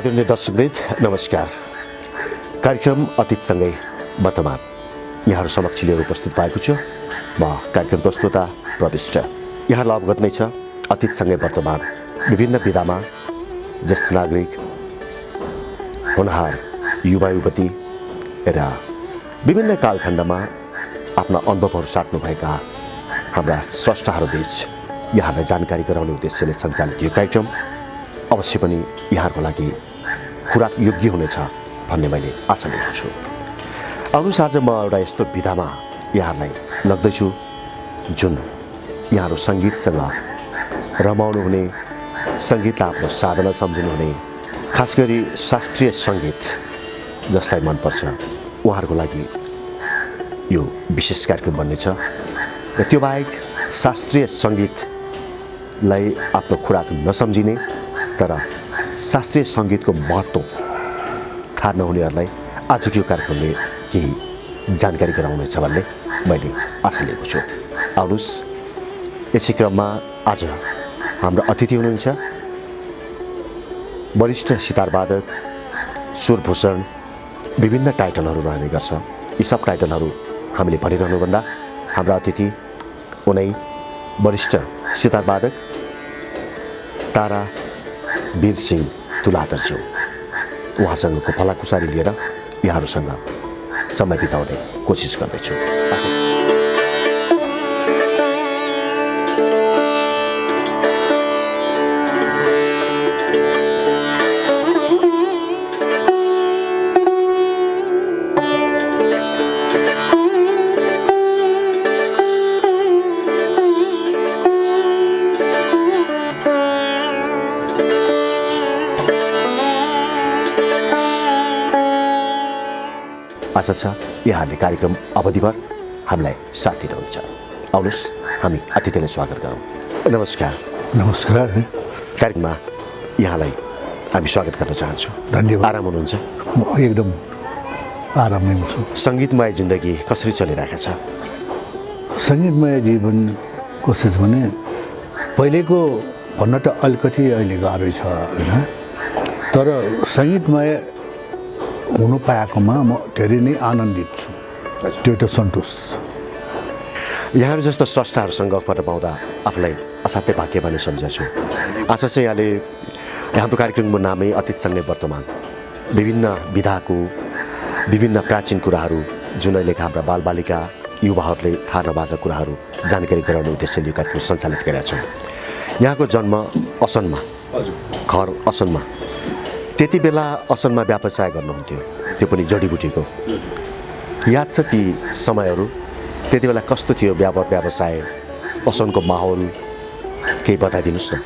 आदरणीय दर्शकवृन्द नमस्कार। कार्यक्रम अतीतसँगै वर्तमान यहाँहरू समक्ष लिएर उपस्थित भएको छु। म कार्यक्रम प्रस्तुता प्रविष्ट। यहाँहरूलाई अवगत नै छ, अतीतसँगै वर्तमान विभिन्न विधामा ज्येष्ठ नागरिक, होनहार युवा युवती र विभिन्न कालखण्डमा आफ्ना अनुभवहरू साट्नुभएका हाम्रा स्रष्टाहरूबीच यहाँहरूलाई जानकारी गराउने उद्देश्यले सञ्चालित यो कार्यक्रम अवश्य पनि यहाँहरूको लागि खुराक योग्य हुनेछ भन्ने मैले आशा लिएको छु। आउनुहोस्, आज म एउटा यस्तो विधामा यहाँहरूलाई लग्दैछु जुन यहाँहरू सङ्गीतसँग रमाउनु हुने, सङ्गीतलाई आफ्नो साधना सम्झिनुहुने, खास गरी शास्त्रीय सङ्गीत जसलाई मनपर्छ उहाँहरूको लागि यो विशेष कार्यक्रम बन्नेछ। र त्यो बाहेक शास्त्रीय सङ्गीतलाई आफ्नो खुराक नसम्झिने तर शास्त्रीय सङ्गीतको महत्त्व थाहा नहुनेहरूलाई आजको यो कार्यक्रमले केही जानकारी गराउनेछ भन्ने मैले आशा लिएको छु। आउनुहोस्, यसै क्रममा आज हाम्रो अतिथि हुनुहुन्छ वरिष्ठ सितारवादक, स्वरभूषण, विभिन्न टाइटलहरू रहने गर्छ। यी सब टाइटलहरू हामीले भनिरहनुभन्दा हाम्रा अतिथि उनै वरिष्ठ सितारवादक तारा वीर सिंह तुलाधरज्यू। उहाँसँगको भलाकुसारी लिएर यहाँहरूसँग समय बिताउने कोसिस गर्नेछु। आशा छ यहाँहरूले कार्यक्रम अवधिभर हामीलाई साथ दिनुहुन्छ। आउनुहोस्, हामी अतिथिलाई स्वागत गरौँ। नमस्कार। नमस्कार। कार्यक्रममा यहाँलाई हामी स्वागत गर्न चाहन्छौँ। धन्यवाद। आराम हुनुहुन्छ? म एकदम आराममै छु। सङ्गीतमय जिन्दगी कसरी चलिरहेको छ? सङ्गीतमय जीवन कसरी छ भने पहिलेको भन्न त अलिकति अहिले गाह्रै छ होइन, तर सङ्गीतमय हुनु पाएकोमा म धेरै नै आनन्दित छु। त्यो त सन्तोष छ। यहाँहरू जस्तो स्रष्टाहरूसँग गफ गर्न पाउँदा आफूलाई असाध्यै भाग्य भन्ने सम्झछु। आशा चाहिँ यहाँले हाम्रो कार्यक्रमको नामै अतीतसँगै वर्तमान विभिन्न विधाको विभिन्न प्राचीन कुराहरू जुन अहिलेका हाम्रा बालबालिका युवाहरूले थाहा नभएका कुराहरू जानकारी गराउने उद्देश्यले यो कार्यक्रम सञ्चालित गरेका छौँ। यहाँको जन्म असनमा, घर असनमा। त्यति बेला असनमा व्यवसाय गर्नुहुन्थ्यो, त्यो पनि जडीबुटीको। याद छ ती समयहरू? त्यति बेला कस्तो थियो व्यवसाय, असनको माहौल, केही बताइदिनुहोस् न।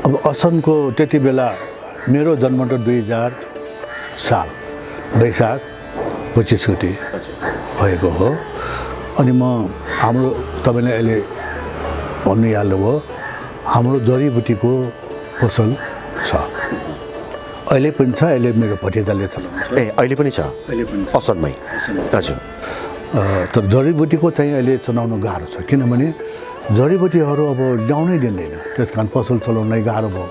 अब असनको त्यति बेला मेरो जन्म त 2000 साल वैशाख 25 गते भएको हो। अनि हाम्रो तपाईँले अहिले भन्नुहाल्नुभयो, हाम्रो जडीबुटीको पसल छ, अहिले पनि छ। अहिले मेरो भतिजाले चलाउँछ। अहिले पनि छ? अहिले पनि असनमै? हजुर। तर जडीबुटीको चाहिँ अहिले चलाउनु गाह्रो छ, किनभने जडीबुटीहरू अब ल्याउनै दिँदैन, त्यस कारण पसल चलाउनै गाह्रो भयो।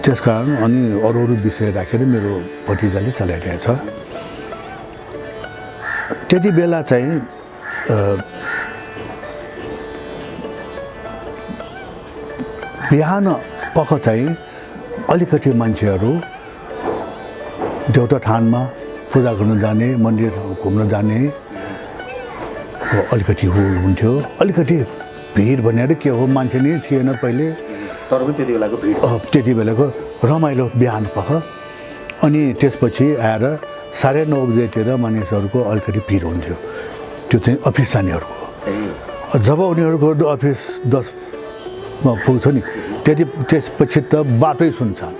त्यस कारण अनि अरू विषय राखेर मेरो भतिजाले चलाइरहेछ। त्यति बेला चाहिँ बिहान पख चाहिँ अलिकति मान्छेहरू देउता थानमा पूजा गर्न जाने, मन्दिर घुम्न जाने अलिकति हुन्थ्यो। अलिकति भिड भनेर के हो, मान्छे नै थिएन पहिले, तर पनि त्यति बेलाको भिड, त्यति बेलाको रमाइलो बिहान पख। अनि त्यसपछि आएर 9:30 बजेतिर मानिसहरूको अलिकति भिड हुन्थ्यो। त्यो चाहिँ अफिस जानेहरूको। जब उनीहरूको अफिस 10मा पुग्छ नि, त्यसपछि त बाटै सुनसान।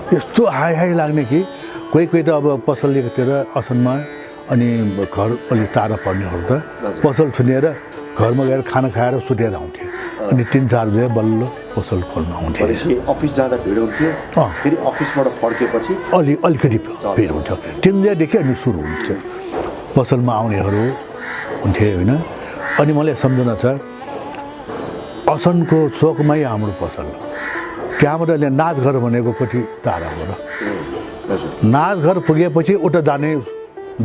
यस्तो हाई लाग्ने कि कोही त अब पसल लिएकोतिर असनमा, अनि घर अलिक टाढा पर्नेहरू त पसल छुनेर घरमा गएर खाना खाएर सुतेर आउँथे। अनि 3-4 बजे बल्ल पसल खोल्न आउँथे। अफिस जाँदा भिड हुन्थ्यो, फेरि अफिसबाट फर्केपछि अलिकति भिड हुन्थ्यो। 3 बजेदेखि अनि सुरु हुन्थ्यो पसलमा आउनेहरू हुन्थे होइन। अनि मलाई सम्झना छ, असनको चोकमै हाम्रो पसल त्यहाँबाट अहिले नाचघर भनेको कति टाढा हो र हजुर नाचघर पुगेपछि उता जाने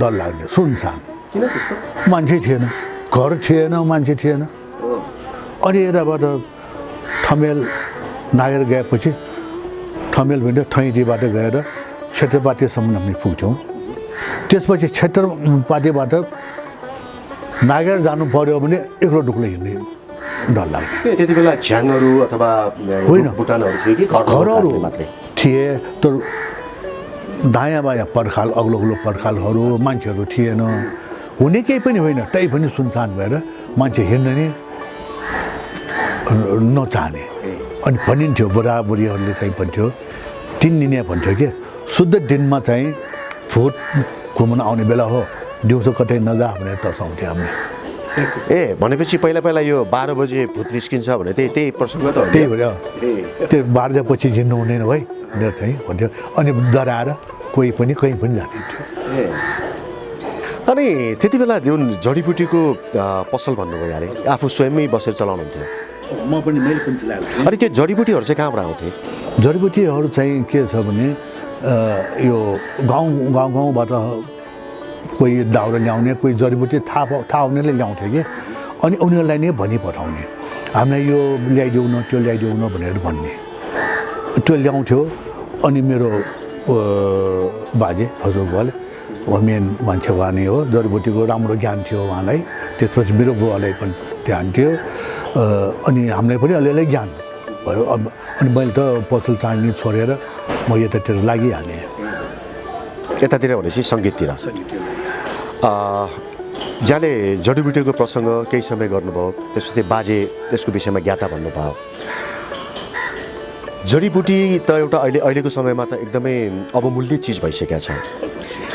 डर लाग्ने सुनसान किन त्यस्तो मान्छे थिएन घर थिएन मान्छे थिएन अनि यताबाट ठमेल नागेर गएपछि ठमेल भने थैँटीबाट गएर क्षेत्रपातीसम्म हामी पुग्थ्यौँ त्यसपछि क्षेत्रपातीबाट नागेर जानु पर्यो भने एक्लो डुक्लो हिँड्ने डर लाग्ने त्यति बेला झ्याङहरू अथवा होइन। भुटानहरू थियो कि घरहरू मात्रै थिए तर दायाँ बायाँ पर्खाल अग्लो अग्लो पर्खालहरू मान्छेहरू थिएन हुने केही पनि होइन त्यही पनि सुनसान भएर मान्छे हिँड्न नि नचाहने अनि भनिन्थ्यो बुढाबुढीहरूले चाहिँ भन्थ्यो 3 दिने भन्थ्यो कि शुद्ध दिनमा चाहिँ भोट घुम्न आउने बेला हो दिउँसो कतै नजा भनेर तर्साउँथ्यो हामीले ए भनेपछि पहिला यो 12 बजे भूत निस्किन्छ भने त्यही प्रसङ्ग त हो त्यही भएर त्यो 12 बजेपछि हिँड्नु हुँदैन भाइ भनेर चाहिँ भन्थ्यो अनि डराएर कोही पनि कहीँ पनि जान्थ्यो अनि त्यति बेला जुन जडीबुटीको पसल भन्नुभयो अरे आफू स्वयंमै बसेर चलाउनुहुन्थ्यो म पनि मैले पनि चलाएको अनि त्यो जडीबुटीहरू चाहिँ कहाँबाट आउँथे जडीबुटीहरू चाहिँ के छ भने यो गाउँबाट कोही दाउरा ल्याउने कोही जडीबुटी थाहा हुनेले ल्याउँथ्यो कि अनि उनीहरूलाई नै भनी पठाउने हामीलाई यो ल्याइदेऊ न त्यो ल्याइदेऊ न भनेर भन्ने त्यो ल्याउँथ्यो अनि मेरो बाजे हजुरबुवाले मेन मान्छे उहाँ नै हो जडीबुटीको राम्रो ज्ञान थियो उहाँलाई त्यसपछि मेरो बुवालाई पनि ध्यान थियो अनि हामीलाई पनि अलिअलि ज्ञान भयो अनि मैले त पसल चाड्ने छोडेर म यतातिर लागिहालेँ यतातिर भनेपछि सङ्गीततिर जहाँले जडीबुटीको प्रसङ्ग केही समय गर्नुभयो त्यसपछि बाजे त्यसको विषयमा ज्ञाता भन्नुभयो जडीबुटी त एउटा अहिलेको समयमा त एकदमै अबमूल्य चिज भइसकेको छ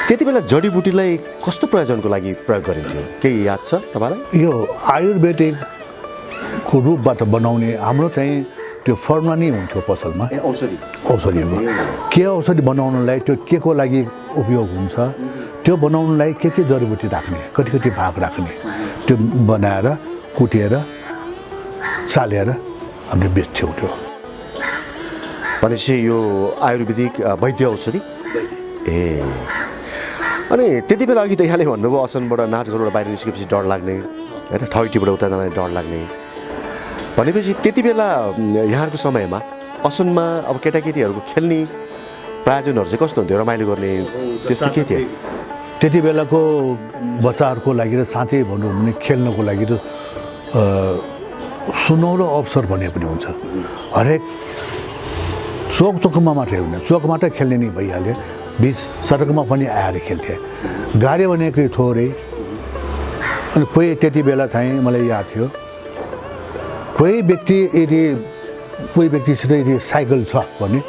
त्यति बेला जडीबुटीलाई कस्तो प्रयोजनको लागि प्रयोग गरिन्थ्यो केही याद छ तपाईँलाई यो आयुर्वेदिकको रूपबाट बनाउने हाम्रो चाहिँ त्यो फर्मुला नै हुन्थ्यो पसलमा औषधिको के औषधि बनाउनलाई त्यो के को लागि उपयोग हुन्छ त्यो बनाउनलाई के जडीबुटी राख्ने कति भाग राख्ने त्यो बनाएर कुटेर सालेर हामीले बेच्थ्यौँ त्यो भनेपछि यो आयुर्वेदिक वैद्य औषधि ए अनि त्यति बेला अघि त यहाँले भन्नुभयो असनबाट नाचघरबाट बाहिर निस्केपछि डर लाग्ने होइन ठैटीबाट उता जाँदा डर लाग्ने भनेपछि त्यति बेला यहाँहरूको समयमा असनमा अब केटाकेटीहरूको खेल्ने प्रायोजनहरू चाहिँ कस्तो हुन्थ्यो रमाइलो गर्ने त्यस्तो के थियो त्यति बेलाको बच्चाहरूको लागि र साँच्चै भनौँ भने खेल्नको लागि त सुनौलो अवसर भन्ने पनि हुन्छ हरेक चोकमा मात्रै हुने चोकमा मात्रै खेल्ने नै भइहाल्यो बिच सडकमा पनि आएर खेल्थे गाडी भनेको थोरै अनि कोही त्यति बेला चाहिँ मलाई याद थियो कोही व्यक्तिसित यदि साइकल छ भने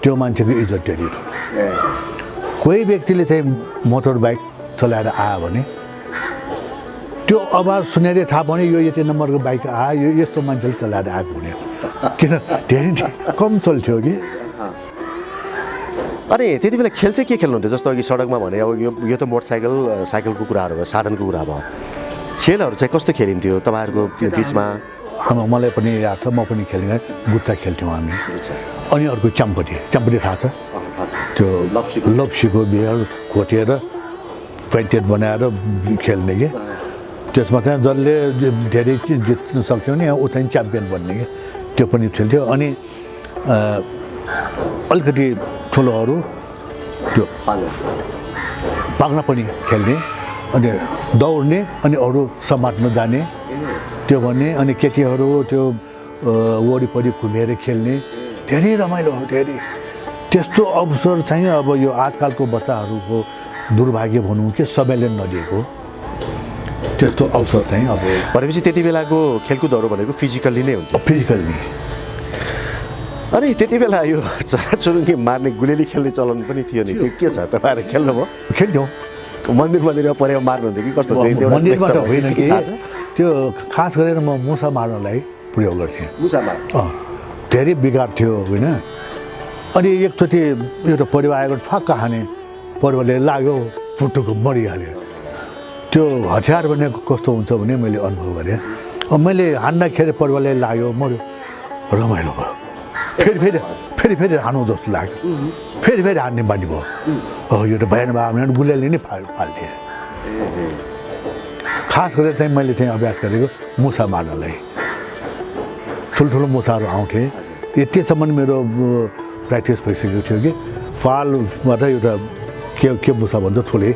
त्यो मान्छेको इज्जत धेरै थियो कोही व्यक्तिले चाहिँ मोटर बाइक चलाएर आयो भने त्यो आवाज सुनेर थाहा पाउने यो यति नम्बरको बाइक आयो यो यस्तो मान्छेले चलाएर आएको हुने किन धेरै कम चल्थ्यो कि अनि त्यति बेला खेल चाहिँ के खेल्नुहुन्थ्यो जस्तो अघि सडकमा भने अब यो त साइकलको कुराहरू भयो साधनको कुरा भयो खेलहरू चाहिँ कस्तो खेलिन्थ्यो तपाईँहरूको बिचमा मलाई पनि याद छ म पनि खेल्ने गुच्चा खेल्थ्यौँ हामी अनि अर्को चम्पटी थाहा छ त्यो लप्सीको बियर घोटेर पेन्टेड बनाएर खेल्ने कि त्यसमा चाहिँ जसले धेरै जित्न सक्थ्यो नि ऊ चाहिँ च्याम्पियन बन्ने कि त्यो पनि खेल्थ्यो अनि अलिकति ठुलोहरू त्यो पाङ्ना पनि खेल्ने अनि दौड्ने अनि अरू समात्न जाने त्यो भन्ने अनि केटीहरू त्यो वरिपरि घुमेर खेल्ने धेरै रमाइलो हो धेरै त्यस्तो अवसर चाहिँ अब यो आजकलको बच्चाहरूको दुर्भाग्य भनौँ कि सबैले नदिएको त्यस्तो अवसर चाहिँ अब भनेपछि त्यति बेलाको खेलकुदहरू भनेको फिजिकल्ली नै हुन्थ्यो फिजिकल्ली अनि त्यति बेला यो चराचुरुङ्गी मार्ने गुलेली खेल्ने चलन पनि थियो नि त्यो के छ तपाईँहरू खेल्नुभयो खेल्थ्यौँ मन्दिरमा परेर मार्नुहुन्थ्यो कि कस्तो मन्दिरमा त होइन कि त्यो खास गरेर म मुसा मार्नलाई प्रयोग गर्थेँ धेरै बिगार थियो होइन अनि एकचोटि एउटा परिवार आएको ठक्क हाने परिवारले लाग्यो पुटुको मरिहाल्यो त्यो हतियार भनेको कस्तो हुन्छ भने मैले अनुभव गरेँ मैले हान्दाखेरि परिवारले लाग्यो मऱ्यो रमाइलो भयो फेरि हान्नु जस्तो लाग्यो फेरि हान्ने बानी भयो यो त भएन भयो भने गुलियाले नै फाल्थेँ खास गरेर चाहिँ मैले चाहिँ अभ्यास गरेको मुसा मार्नलाई ठुल्ठुलो मुसाहरू आउँथे यतिसम्म मेरो प्र्याक्टिस भइसकेको थियो कि फालबाट एउटा के मुसा भन्छ ठुले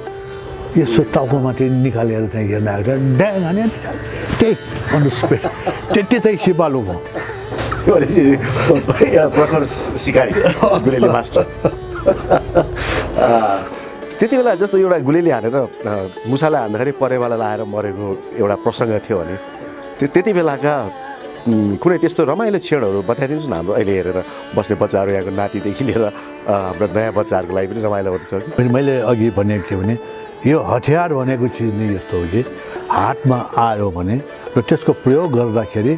यसो टाउकोमाथि निकालेर चाहिँ हेर्न आएर ड्याङ हाने त्यही अन द स्पेट त्यति चाहिँ सिपालु भयो प्रखर सिकारी गुलेली मास्टर त्यति बेला जस्तो एउटा गुलेली हानेर मुसालाई हान्दाखेरि परेवाला लाएर मरेको एउटा प्रसङ्ग थियो भने त्यति बेलाका कुनै त्यस्तो रमाइलो क्षणहरू बताइदिनुहोस् न हाम्रो अहिले हेरेर बस्ने बच्चाहरू यहाँको नातिदेखि लिएर हाम्रो नयाँ बच्चाहरूको लागि पनि रमाइलो हुन्छ कि मैले अघि भनेको के भने यो हतियार भनेको चिज नै यस्तो हो कि हातमा आयो भने र त्यसको प्रयोग गर्दाखेरि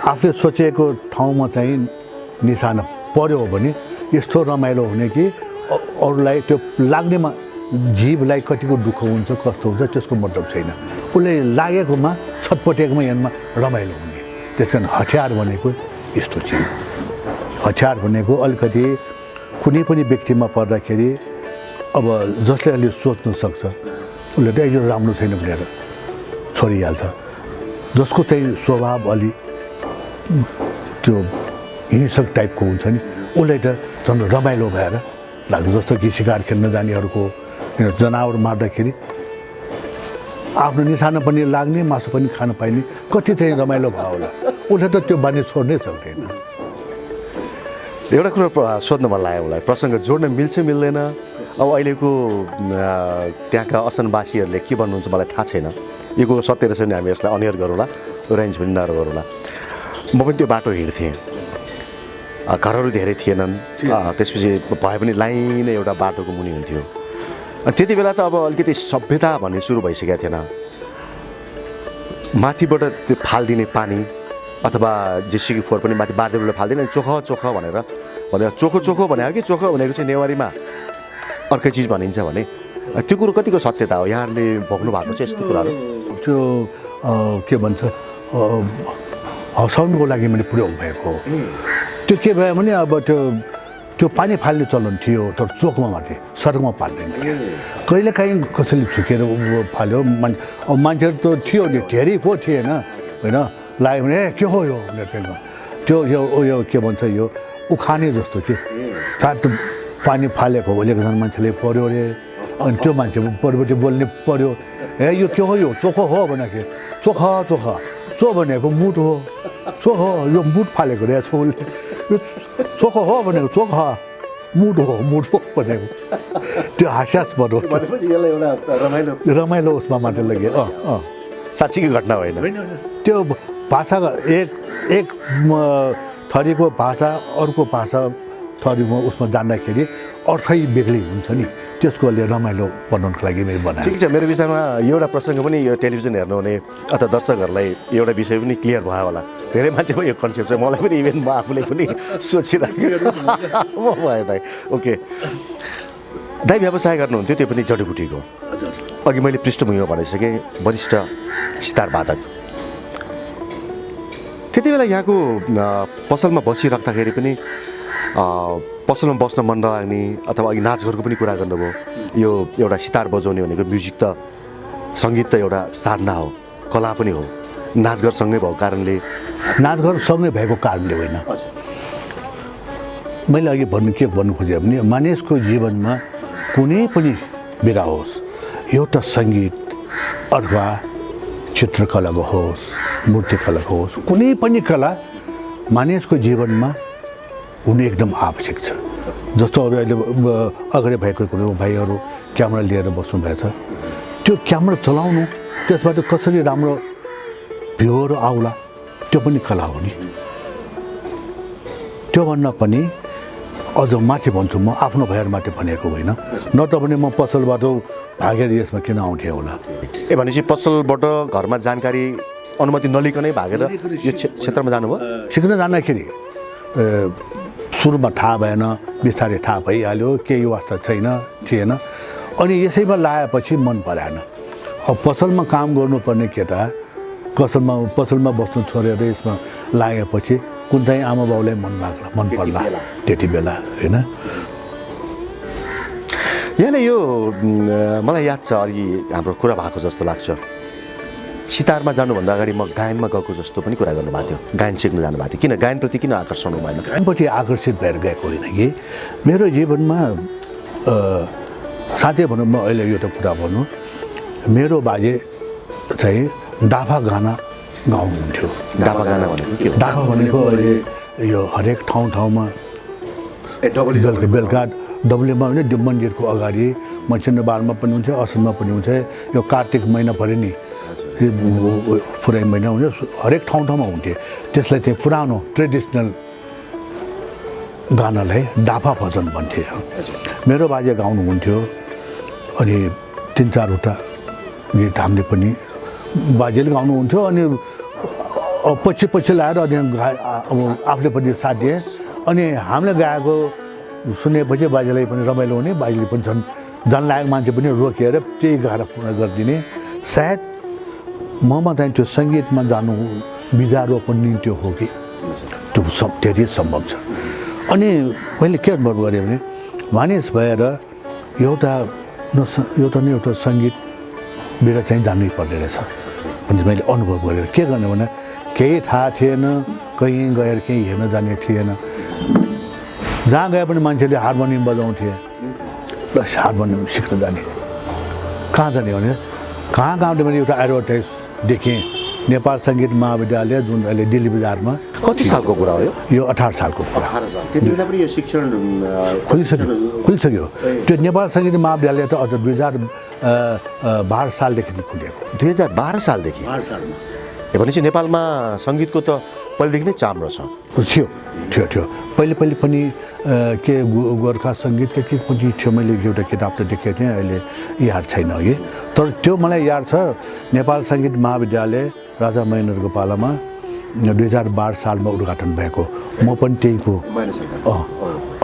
आफूले सोचेको ठाउँमा चाहिँ निशाना पर्यो भने यस्तो रमाइलो हुने कि अरूलाई त्यो लाग्नेमा जीवलाई कतिको दुःख हुन्छ कस्तो हुन्छ त्यसको मतलब छैन उसले लागेकोमा छटपटेकोमा यहाँमा रमाइलो हुने त्यस कारण हतियार भनेको यस्तो चिज हतियार भनेको अलिकति कुनै पनि व्यक्तिमा पर्दाखेरि अब जसले अलि सोच्न सक्छ उसले त यो राम्रो छैन भनेर छोडिहाल्छ जसको चाहिँ स्वभाव अलि त्यो हिंसक टाइपको हुन्छ नि उसलाई त झन् रमाइलो भएर लाग्छ जस्तो कि शिकार खेल्न जानेहरूको जनावर मार्दाखेरि आफ्नो निशाना पनि लाग्ने मासु पनि खान पाइने कति चाहिँ रमाइलो भयो होला उसले त त्यो बानी छोड्नै सक्दैन एउटा कुरो सोध्न मन लाग्यो मलाई प्रसङ्ग जोड्न मिल्छ मिल्दैन अब अहिलेको त्यहाँका असनवासीहरूले के भन्नुहुन्छ मलाई थाहा छैन यो कुरो सत्य रहेछ भने हामी यसलाई अनियर गरौँला रेन्ज पनि नगरौँला म पनि त्यो बाटो हिँड्थेँ घरहरू धेरै थिएनन् त्यसपछि भए पनि लाइन एउटा बाटोको मुनि हुन्थ्यो त्यति बेला त अब अलिकति सभ्यता भन्ने सुरु भइसकेको थिएन माथिबाट त्यो फालिदिने पानी अथवा जेसीकी फोहोर पनि माथि बारदेउले फाल्दैन चोख भनेर चोखो भने हो कि चोखो भनेको चाहिँ नेवारीमा अर्कै चिज भनिन्छ भने त्यो कुरो कतिको सत्यता हो यहाँहरूले भोग्नु भएको छ यस्तो कुराहरू त्यो के भन्छ हँसाउनुको लागि मैले प्रयोग भएको हो त्यो के भयो भने अब त्यो पानी फाल्ने चलन थियो तर चोकमा माथि सडकमा फाल्दैन कहिलेकाहीँ कसैले झुकेर फाल्यो मान्छेहरू त थियो नि धेरै पो थिएन होइन लाग्यो भने के हो यो भनेर त्यो यो के भन्छ यो उखाने जस्तो कि साथ पानी फालेको हो एकजना मान्छेले पऱ्यो अरे अनि त्यो मान्छे परिपट्टि बोल्ने पऱ्यो यो के हो यो चोखो हो भनेको चो भनेको मुट हो यो मुट फालेको रहेछ उसले यो चोखो हो भनेको चोखा मुट हो भनेको त्यो हास्यास्पद हो रमाइलो उसमा मात्र लगे साँच्चीको घटना होइन त्यो भाषा एक थरीको भाषा अर्को भाषा थरीमा उसमा जान्दाखेरि अर्थै बेग्लै हुन्छ नि त्यसको लिए रमाइलो बनाउनको लागि मैले बनाएँ ठिक छ मेरो विषयमा एउटा प्रसङ्ग पनि यो टेलिभिजन हेर्नुहुने अथवा दर्शकहरूलाई एउटा विषय पनि क्लियर भयो होला धेरै मान्छेको यो कन्सेप्ट छ मलाई पनि इभेन म आफूले पनि सोचिरहेको भयो दाइ ओके दाइ व्यवसाय गर्नुहुन्थ्यो त्यो पनि जडीबुटीको अघि मैले पृष्ठभूमिमा भनिसकेँ वरिष्ठ सितार वादक त्यति बेला यहाँको पसलमा बसिराख्दाखेरि पनि पसलमा बस्न मन नलाग्ने अथवा अघि नाचघरको पनि कुरा गर्नुभयो यो एउटा सितार बजाउने भनेको म्युजिक त सङ्गीत त एउटा साधना हो कला पनि हो नाचघरसँगै भएको कारणले नाचघरसँगै भएको कारणले होइन मैले अघि भन्नु खोजेँ भने मानिसको जीवनमा कुनै पनि विधा होस् एउटा सङ्गीत अथवा चित्रकलाको होस् मूर्तिकलाको होस् कुनै पनि कला मानिसको जीवनमा हुनु एकदम आवश्यक छ जस्तो अरू अहिले अगाडि भएको कुरो भाइहरू क्यामेरा लिएर बस्नुभएछ त्यो क्यामेरा चलाउनु त्यसबाट कसरी राम्रो भ्यूहरू आउला त्यो पनि कला हो नि त्योभन्दा पनि अझ माथि भन्छु म आफ्नो भएर माथि भनेको होइन न त भने म पसलबाट भागेर यसमा किन आउँथेँ होला भनेपछि पसलबाट घरमा जानकारी अनुमति नलिकनै भागेर यो क्षेत्रमा जानुभयो सिक्न जाँदाखेरि सुरुमा थाहा भएन बिस्तारै थाहा भइहाल्यो केही वास्ता थिएन अनि यसैमा लगाएपछि मन परेन अब पसलमा काम गर्नुपर्ने केटा पसलमा बस्नु छोडेर यसमा लागेपछि कुन चाहिँ आमा बाउलाई मन पर्ला त्यति बेला होइन। यहाँले यो मलाई याद छ अघि हाम्रो कुरा भएको जस्तो लाग्छ, सितारमा जानुभन्दा अगाडि म गायनमा गएको जस्तो पनि कुरा गर्नुभएको थियो, गायन सिक्न जानुभएको थियो। किन गायनप्रति किन आकर्षण हुनु भएन? गायनपट्टि आकर्षित भएर गएको होइन कि मेरो जीवनमा साथै भनौँ म अहिले एउटा कुरा भन्नु, मेरो बाजे चाहिँ डाफा गाना गाउनुहुन्थ्यो। डाफा गाना भनेको के हो? डाफा भनेको अहिले यो हरेक ठाउँमा बेलुका डब्लुमा होइन त्यो मन्दिरको अगाडि मच्छिन्द्रबारमा पनि हुन्छ, असममा पनि हुन्छ। यो कार्तिक महिना पऱ्यो नि, फुराई महिना हुन्छ, हरेक ठाउँमा हुन्थ्यो। त्यसलाई चाहिँ पुरानो ट्रेडिसनल गानालाई डाफा भजन भन्थे। मेरो बाजे गाउनुहुन्थ्यो अनि 3-4वटा गीत हामीले पनि बाजेले गाउनुहुन्थ्यो अनि पछि लाएर अनि अब आफूले पनि साथ दिए अनि हामीले गाएको सुनेपछि बाजेलाई पनि रमाइलो हुने, बाजेले पनि झन् लागेको मान्छे पनि रोकेर त्यही गाएर पूर्ण गरिदिने। सायद ममा चाहिँ त्यो सङ्गीतमा जानु बिजारो पनि त्यो हो कि त्यो धेरै सम्भव छ। अनि मैले के अनुभव गरेँ भने मानिस भएर एउटा न एउटा सङ्गीत बिना चाहिँ जानै पर्ने रहेछ भने मैले अनुभव गरेर के गर्ने भने केही थाहा थिएन, कहीँ गएर केही हेर्न जाने थिएन। जहाँ गए पनि मान्छेले हार्मोनियम बजाउँथे, प्लस हार्मोनियम सिक्न जाने। कहाँ जाने भने कहाँ मैले एउटा एडभर्टाइज देखेँ, नेपाल सङ्गीत महाविद्यालय जुन अहिले दिल्ली बजारमा। कति सालको कुरा हो यो 18 सालको कुरा। 18 साल त्यति बेला पनि यो शिक्षण खुलिसक्यो। त्यो नेपाल सङ्गीत महाविद्यालय त अझ 2012 सालदेखि खुलेको। 2012 सालदेखि? भनेपछि नेपालमा सङ्गीतको त पहिलेदेखि नै चाम्रो थियो। पहिले पनि के गोर्खा सङ्गीत के पनि थियो। मैले एउटा किताब त देखेको थिएँ, अहिले याद छैन कि, तर त्यो मलाई याद छ। नेपाल सङ्गीत महाविद्यालय राजा महेन्द्रको पालामा 2012 सालमा उद्घाटन भएको, म पनि त्यहीँको।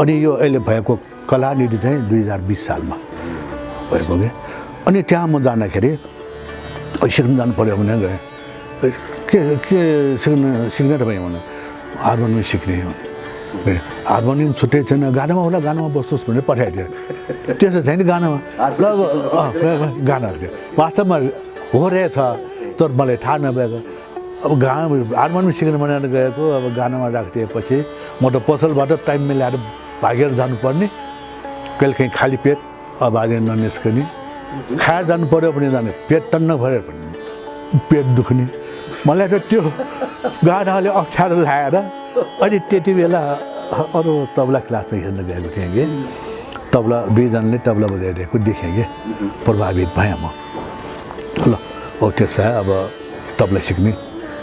अनि यो अहिले भएको कलानिधि चाहिँ 2020 सालमा भएको कि। अनि त्यहाँ म जाँदाखेरि सिक्न जानु पऱ्यो भने गएँ। के सिक्ने तपाईँ भने हार्मोनियम सिक्ने हो भने हार्मोनियम छुट्टै छैन, गानामा होला गानामा बस्नुहोस् भनेर पठाइदियो। त्यसो छैन गानामा ल गानाहरू थियो वास्तवमा हो रहेछ, तर मलाई थाहा नभएको। अब हार्मोनियम सिक्नु भनेर गएको, अब गानामा राखिदिएपछि म त पसलबाट टाइम मिलाएर भागेर जानुपर्ने, कहिले काहीँ खाली पेट आवाजै ननिस्कने, खाएर जानु पऱ्यो भने जाने पेट टन्न भएर पनि पेट दुख्ने। मलाई त त्यो गानाले अप्ठ्यारो लागेर अनि त्यति बेला अरू तबला क्लासमा हेर्न गएको थिएँ कि तबला 2जनाले तबला बजाइरहेको देखेँ कि प्रभावित भएँ म। ल त्यस भए अब तबला सिक्ने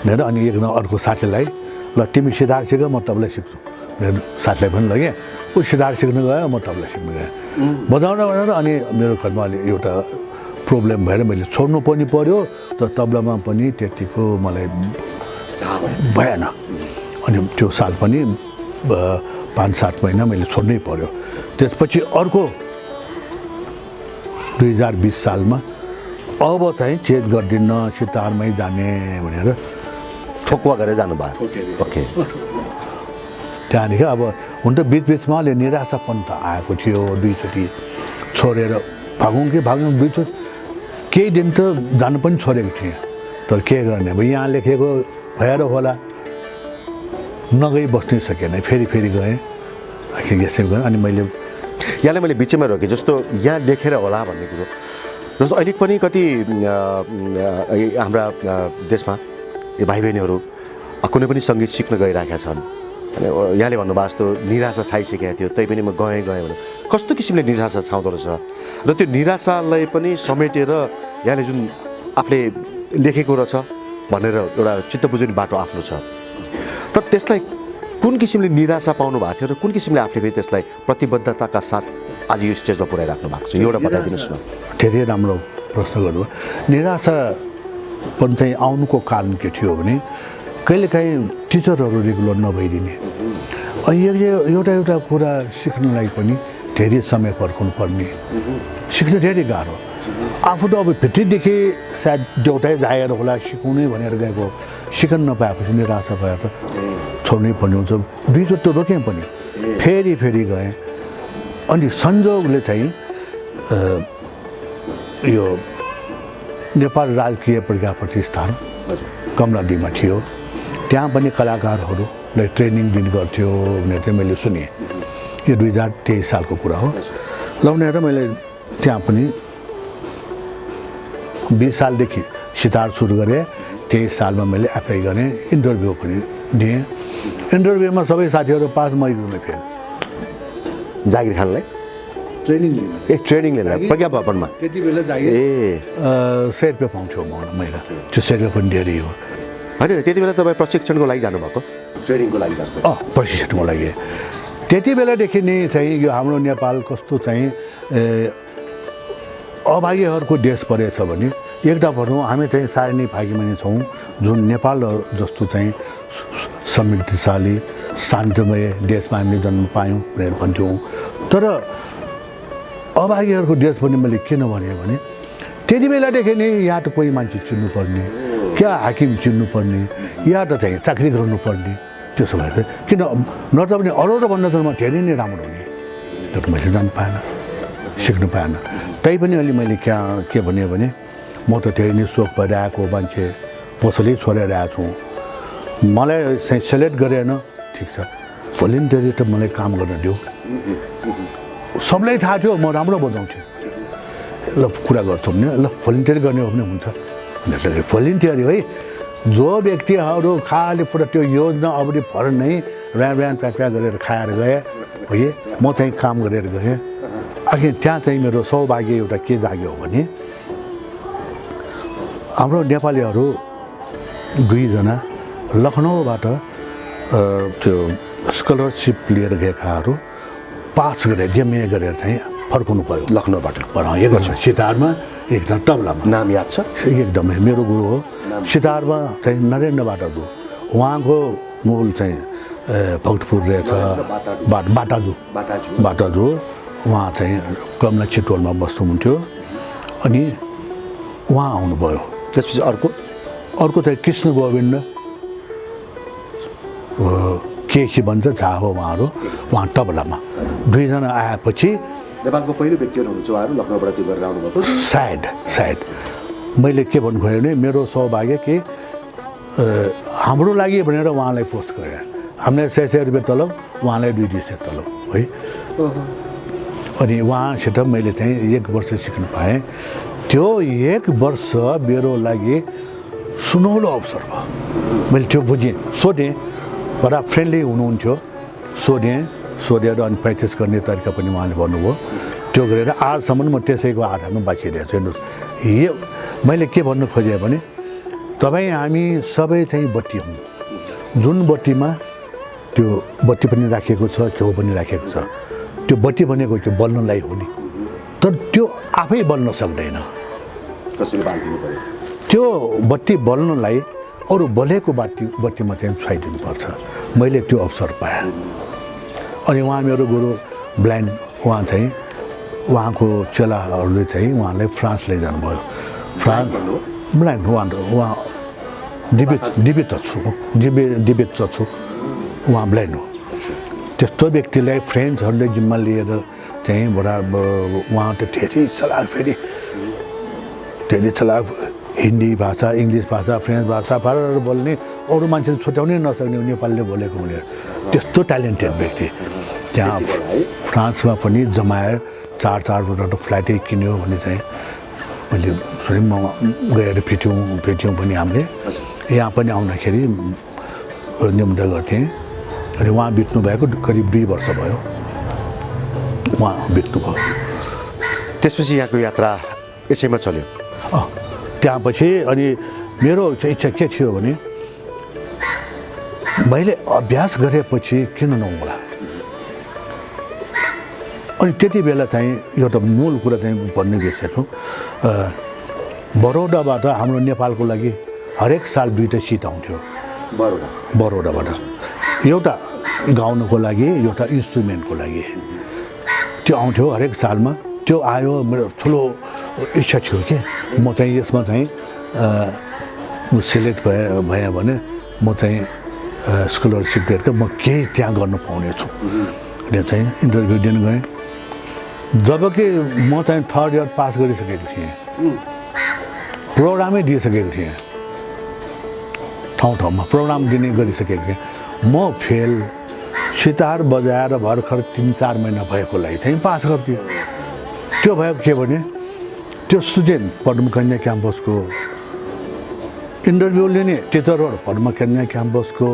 भनेर अनि एकजना अर्को साथीलाई ल तिमी सितार सिक म तबला सिक्छु मेरो साथीलाई पनि लगेँ। ऊ सितार सिक्न गयो, म तबला सिक्न गएँ बजाउन भनेर। अनि मेरो घरमा एउटा प्रब्लम भएर मैले छोड्नु पनि पर्यो, तर तबलामा पनि त्यतिको मलाई भएन। अनि त्यो साल पनि 5-7 महिना मैले छोड्नै पर्यो। त्यसपछि अर्को 2020 सालमा अब चाहिँ चेन्ज गरिदिन्न, सितारमै जाने भनेर ठोकुवा गरेर जानुभयो। ओके। त्यहाँदेखि अब हुन त बिचमा अलि निराशापन त आएको थियो, 2चोटि छोडेर भागौँ 2चोटि केही दिन त जानु पनि छोडेको थिएँ। तर के गर्ने, अब यहाँ लेखेको भएर होला नगई बस्नै सकेन, फेरि गएँ आखिर यसै गएँ। अनि यहाँलाई मैले बिचमा रोकेँ, जस्तो यहाँ लेखेर होला भन्ने कुरो, जस्तो अहिले पनि कति हाम्रा देशमा यो भाइ बहिनीहरू कुनै पनि सङ्गीत सिक्न गइरहेका छन्। अनि यहाँले भन्नुभएको जस्तो निराशा छाइसकेको थियो, तै पनि म गएँ भने कस्तो किसिमले निराशा छाउँदो रहेछ र त्यो निराशालाई पनि समेटेर यहाँले जुन आफूले लेखेको रहेछ भनेर एउटा चित्त बुझ्ने बाटो आफ्नो छ। तर त्यसलाई कुन किसिमले निराशा पाउनु भएको थियो र कुन किसिमले आफूले फेरि त्यसलाई प्रतिबद्धताका साथ आज यो स्टेजमा पुर्याइराख्नु भएको छ, एउटा बताइदिनुहोस् न। धेरै राम्रो प्रश्न गर्नुभयो। निराशापन चाहिँ आउनुको कारण के थियो भने कहिलेकाहीँ टिचरहरू रेगुलर नभइदिने, अनि एउटा कुरा सिक्नलाई पनि धेरै समय पर्खनु पर्ने, सिक्न धेरै गाह्रो। आफू त अब भित्रीदेखि सायद एउटै जाएर होला सिकाउनै भनेर गएको, सिक्न नपाएपछि निराशा भएर त छोड्नै पर्ने हुन्छ दुईचोटि त रोकेँ पनि फेरि गएँ अनि संयोगले चाहिँ यो नेपाल राजकीय प्रज्ञा प्रतिष्ठान कमलादीमा थियो त्यहाँ पनि कलाकारहरूलाई ट्रेनिङ दिने गर्थ्यो भनेर चाहिँ मैले सुनेँ यो 2023 सालको कुरा हो ल भनेर मैले त्यहाँ पनि 20 सालदेखि सितार सुरु गरेँ 23 सालमा मैले एप्लाई गरेँ इन्टरभ्यू पनि दिएँ इन्टरभ्यूमा सबै साथीहरू पास म एकदमै फेल जागिर खानलाई ट्रेनिङ लिन ट्रेनिङ लिन प्रज्ञा भवनमा त्यति बेला जागिर 100 रुपियाँ पाउँथ्यो मैले त्यो 100 रुपियाँ पनि धेरै हो होइन त्यति बेला तपाईँ प्रशिक्षणको लागि जानुभएको ट्रेनिङको लागि जानुभएको प्रशिक्षणको लागि त्यति बेलादेखि नै चाहिँ यो हाम्रो नेपाल कस्तो चाहिँ अभागीहरूको देश परेछ भने एउटा भनौँ हामी चाहिँ साह्रै नै भाग्यमानी छौँ जुन नेपाल जस्तो चाहिँ समृद्धशाली शान्तिमय देशमा हामीले जन्म पायौँ भनेर भन्छौँ तर अभागीहरूको देश पनि मैले किन भने त्यति बेलादेखि नै या त कोही मान्छे चिन्नुपर्ने क्या हाकिम चिन्नुपर्ने या त चाहिँ चाकरी गर्नुपर्ने त्यसो भएर किन नत्र पनि अरू भन्दा त म धेरै नै राम्रो हुने तर मैले जानु पाएन सिक्नु पाएन तैपनि अलि मैले के भने म त धेरै नै सोख भएर आएको मान्छे पसलै छोडेर आएको छु मलाई चाहिँ सेलेक्ट गरेन ठिक छ भोलिन्टियरी त मलाई काम गर्न दियो सबलाई थाहा थियो म राम्रो बजाउँथेँ ल कुरा गर्छौँ नि ल भोलिन्टियर गर्ने हो भने हुन्छ भनेर भोलिन्टियरी है जो व्यक्तिहरू खालि पुरा त्यो योजना अवधि भर नै ऱ्यान प्याक गरेर खाएर गए है म चाहिँ काम गरेर गएँ आखिर त्यहाँ चाहिँ मेरो सौभाग्य एउटा के जाग्यो भने हाम्रो नेपालीहरू 2 जना लखनऊबाट त्यो स्कलरसिप लिएर गएकाहरू पास गरेर एमए गरेर चाहिँ फर्काउनु पर्यो लखनऊबाट एक सितारमा एकजना तबलामा नाम याद छ एकदमै मेरो गुरु हो सितारमा चाहिँ नरेन्द्र उहाँको मूल चाहिँ भक्तपुर रहेछ बाटाजु उहाँ चाहिँ कमला चितवनमा बस्नुहुन्थ्यो अनि उहाँ आउनुभयो त्यसपछि अर्को चाहिँ कृष्ण गोविन्द केसी भन्छ झा हो उहाँ तबलामा 2 जना आएपछि नेपालको पहिलो व्यक्तिहरू हुनुहुन्छ उहाँहरू लखनऊबाट त्यो गरेर आउनुभएको सायद मैले के भन्नु भयो भने मेरो सौभाग्य कि हाम्रो लागि भनेर उहाँलाई पोस्ट गरेँ हामीले 100 रुपियाँ तलब उहाँलाई 200 तलब है अनि उहाँसित मैले चाहिँ 1 वर्ष सिक्न पाएँ त्यो 1 वर्ष मेरो लागि सुनौलो अवसर भयो मैले त्यो बुझेँ सोधेँ बडा फ्रेन्डली हुनुहुन्थ्यो सोधेर अनि प्र्याक्टिस गर्ने तरिका पनि उहाँले भन्नुभयो त्यो गरेर आजसम्म म त्यसैको आधारमा बाँचिरहेको छु हेर्नुहोस् यो मैले के भन्नु खोजेँ भने तपाईँ हामी सबै चाहिँ बत्ती हौँ जुन बत्तीमा त्यो बत्ती पनि राखेको छ घिउ पनि राखेको छ त्यो बत्ती भनेको त्यो बल्नलाई हो नि तर त्यो आफै बल्न सक्दैन कसैले बाल्दिनु पर्यो त्यो बत्ती बल्नलाई अरू बलेको बत्तीमा चाहिँ छुवाइदिनुपर्छ मैले त्यो अवसर पाएँ अनि उहाँ मेरो गुरु ब्लाइन्ड उहाँ चाहिँ उहाँको चेलाहरूले चाहिँ उहाँलाई फ्रान्स लैजानुभयो ब्लाइन्ड उहाँ दिव्य चक्षु उहाँ ब्लाइन्ड हो त्यस्तो व्यक्तिलाई फ्रेन्चहरूले जिम्मा लिएर चाहिँ उहाँ त धेरै चलाक हिन्दी भाषा इङ्ग्लिस भाषा फ्रेन्च भाषा पारेर बोल्ने अरू मान्छेले छुट्याउनै नसक्ने नेपालीले बोलेको भनेर त्यस्तो ट्यालेन्टेड व्यक्ति त्यहाँ फ्रान्समा पनि जमाएर 4 फ्लाइटै किन्यो भने चाहिँ मैले सुने म गएर भेट्यौँ पनि हामीले यहाँ पनि आउँदाखेरि निमन्त्रण गर्थेँ अनि उहाँ बित्नु भएको करिब 2 वर्ष भयो उहाँ बित्नुभयो त्यसपछि यहाँको यात्रा यसैमा चल्यो त्यहाँ पछि अनि मेरो चाहिँ इच्छा के थियो भने मैले अभ्यास गरेपछि किन नहोला अनि त्यति बेला चाहिँ एउटा मूल कुरा चाहिँ भन्ने बिर्सेको बडोदाबाट हाम्रो नेपालको लागि हरेक साल 2टा सिट आउँथ्यो बडोदाबाट एउटा गाउनको लागि एउटा इन्स्ट्रुमेन्टको लागि त्यो आउँथ्यो हरेक सालमा त्यो आयो मेरो ठुलो इच्छा थियो कि म चाहिँ यसमा चाहिँ सेलेक्ट भएँ भने म चाहिँ स्कलरसिप लिएर म केही त्यहाँ गर्न पाउने छु भने चाहिँ इन्टरभ्यू दिन गएँ। जबकि म चाहिँ 3rd इयर पास गरिसकेको थिएँ, प्रोग्रामै दिइसकेको थिएँ, ठाउँमा प्रोग्राम दिने गरिसकेको थिएँ। म फेल सितार बजाएर भर्खर 3-4 महिना भएकोलाई चाहिँ पास गर्थेँ। त्यो भएको के भने त्यो स्टुडेन्ट पद्मकन्या क्याम्पसको इन्टरभ्यू लिने टिचरहरू पद्मकन्या क्याम्पसको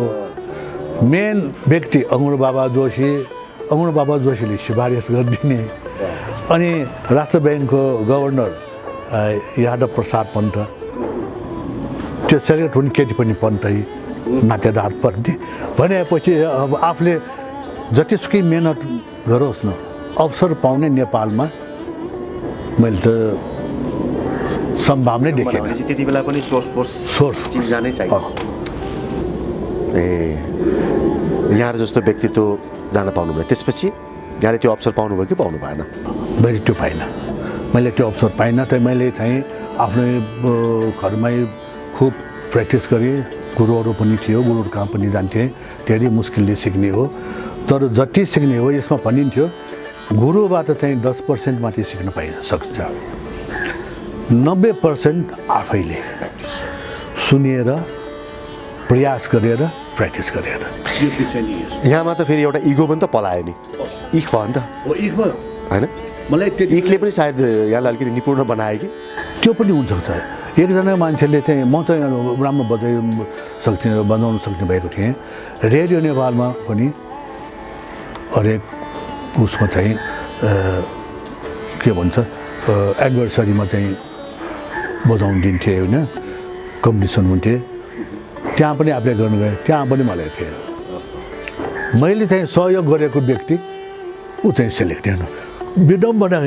मेन व्यक्ति अङ्गुरबाबा जोशीले सिफारिस गरिदिने, अनि राष्ट्र ब्याङ्कको गभर्नर यादव प्रसाद पन्त, त्यो सेक्रेट हुने केटी पनि पन्तै नातेदार पर्ने भनेपछि अब आफूले जतिसुकै मेहनत गरोस् न अवसर पाउने नेपालमा मैले त सम्भावना देखेन। त्यति बेला पनि सोर्स चिन्जानै चाहियो। यहाँहरू जस्तो व्यक्तित्व जान पाउनु भयो, त्यसपछि यहाँले त्यो अवसर पाउनुभयो कि पाउनु भएन? मैले त्यो पाइनँ, मैले त्यो अवसर पाइनँ। त मैले चाहिँ आफ्नै घरमै खुब प्र्याक्टिस गरेँ। गुरुहरू पनि थियो, गुरुहरू कहाँ पनि जान्थेँ, धेरै मुस्किलले सिक्ने हो। तर जति सिक्ने हो यसमा भनिन्थ्यो गुरुबाट चाहिँ 10% माथि सिक्न सक्छ, 90% आफैले सुनेर प्रयास गरेर प्र्याक्टिस गरेर। यहाँमा त फेरि एउटा इगो पनि त पलायो नि, इख भयो नि त होइन? मलाई त्यो इखले पनि सायद यहाँलाई अलिकति निपुण बनायो कि? त्यो पनि हुनसक्छ। एकजना मान्छेले चाहिँ म चाहिँ राम्रो बजाउन सक्ने भएको थिएँ। रेडियो नेपालमा पनि हरेक उसमा चाहिँ के भन्छ एनिभर्सरीमा चाहिँ बजाउनु दिन्थे होइन, कम्पिटिसन हुन्थे, त्यहाँ पनि एप्लाई गर्नु गएँ, त्यहाँ पनि मलाई थियो। मैले चाहिँ सहयोग गरेको व्यक्ति ऊ चाहिँ सेलेक्ट हेर्नु विडम्बना।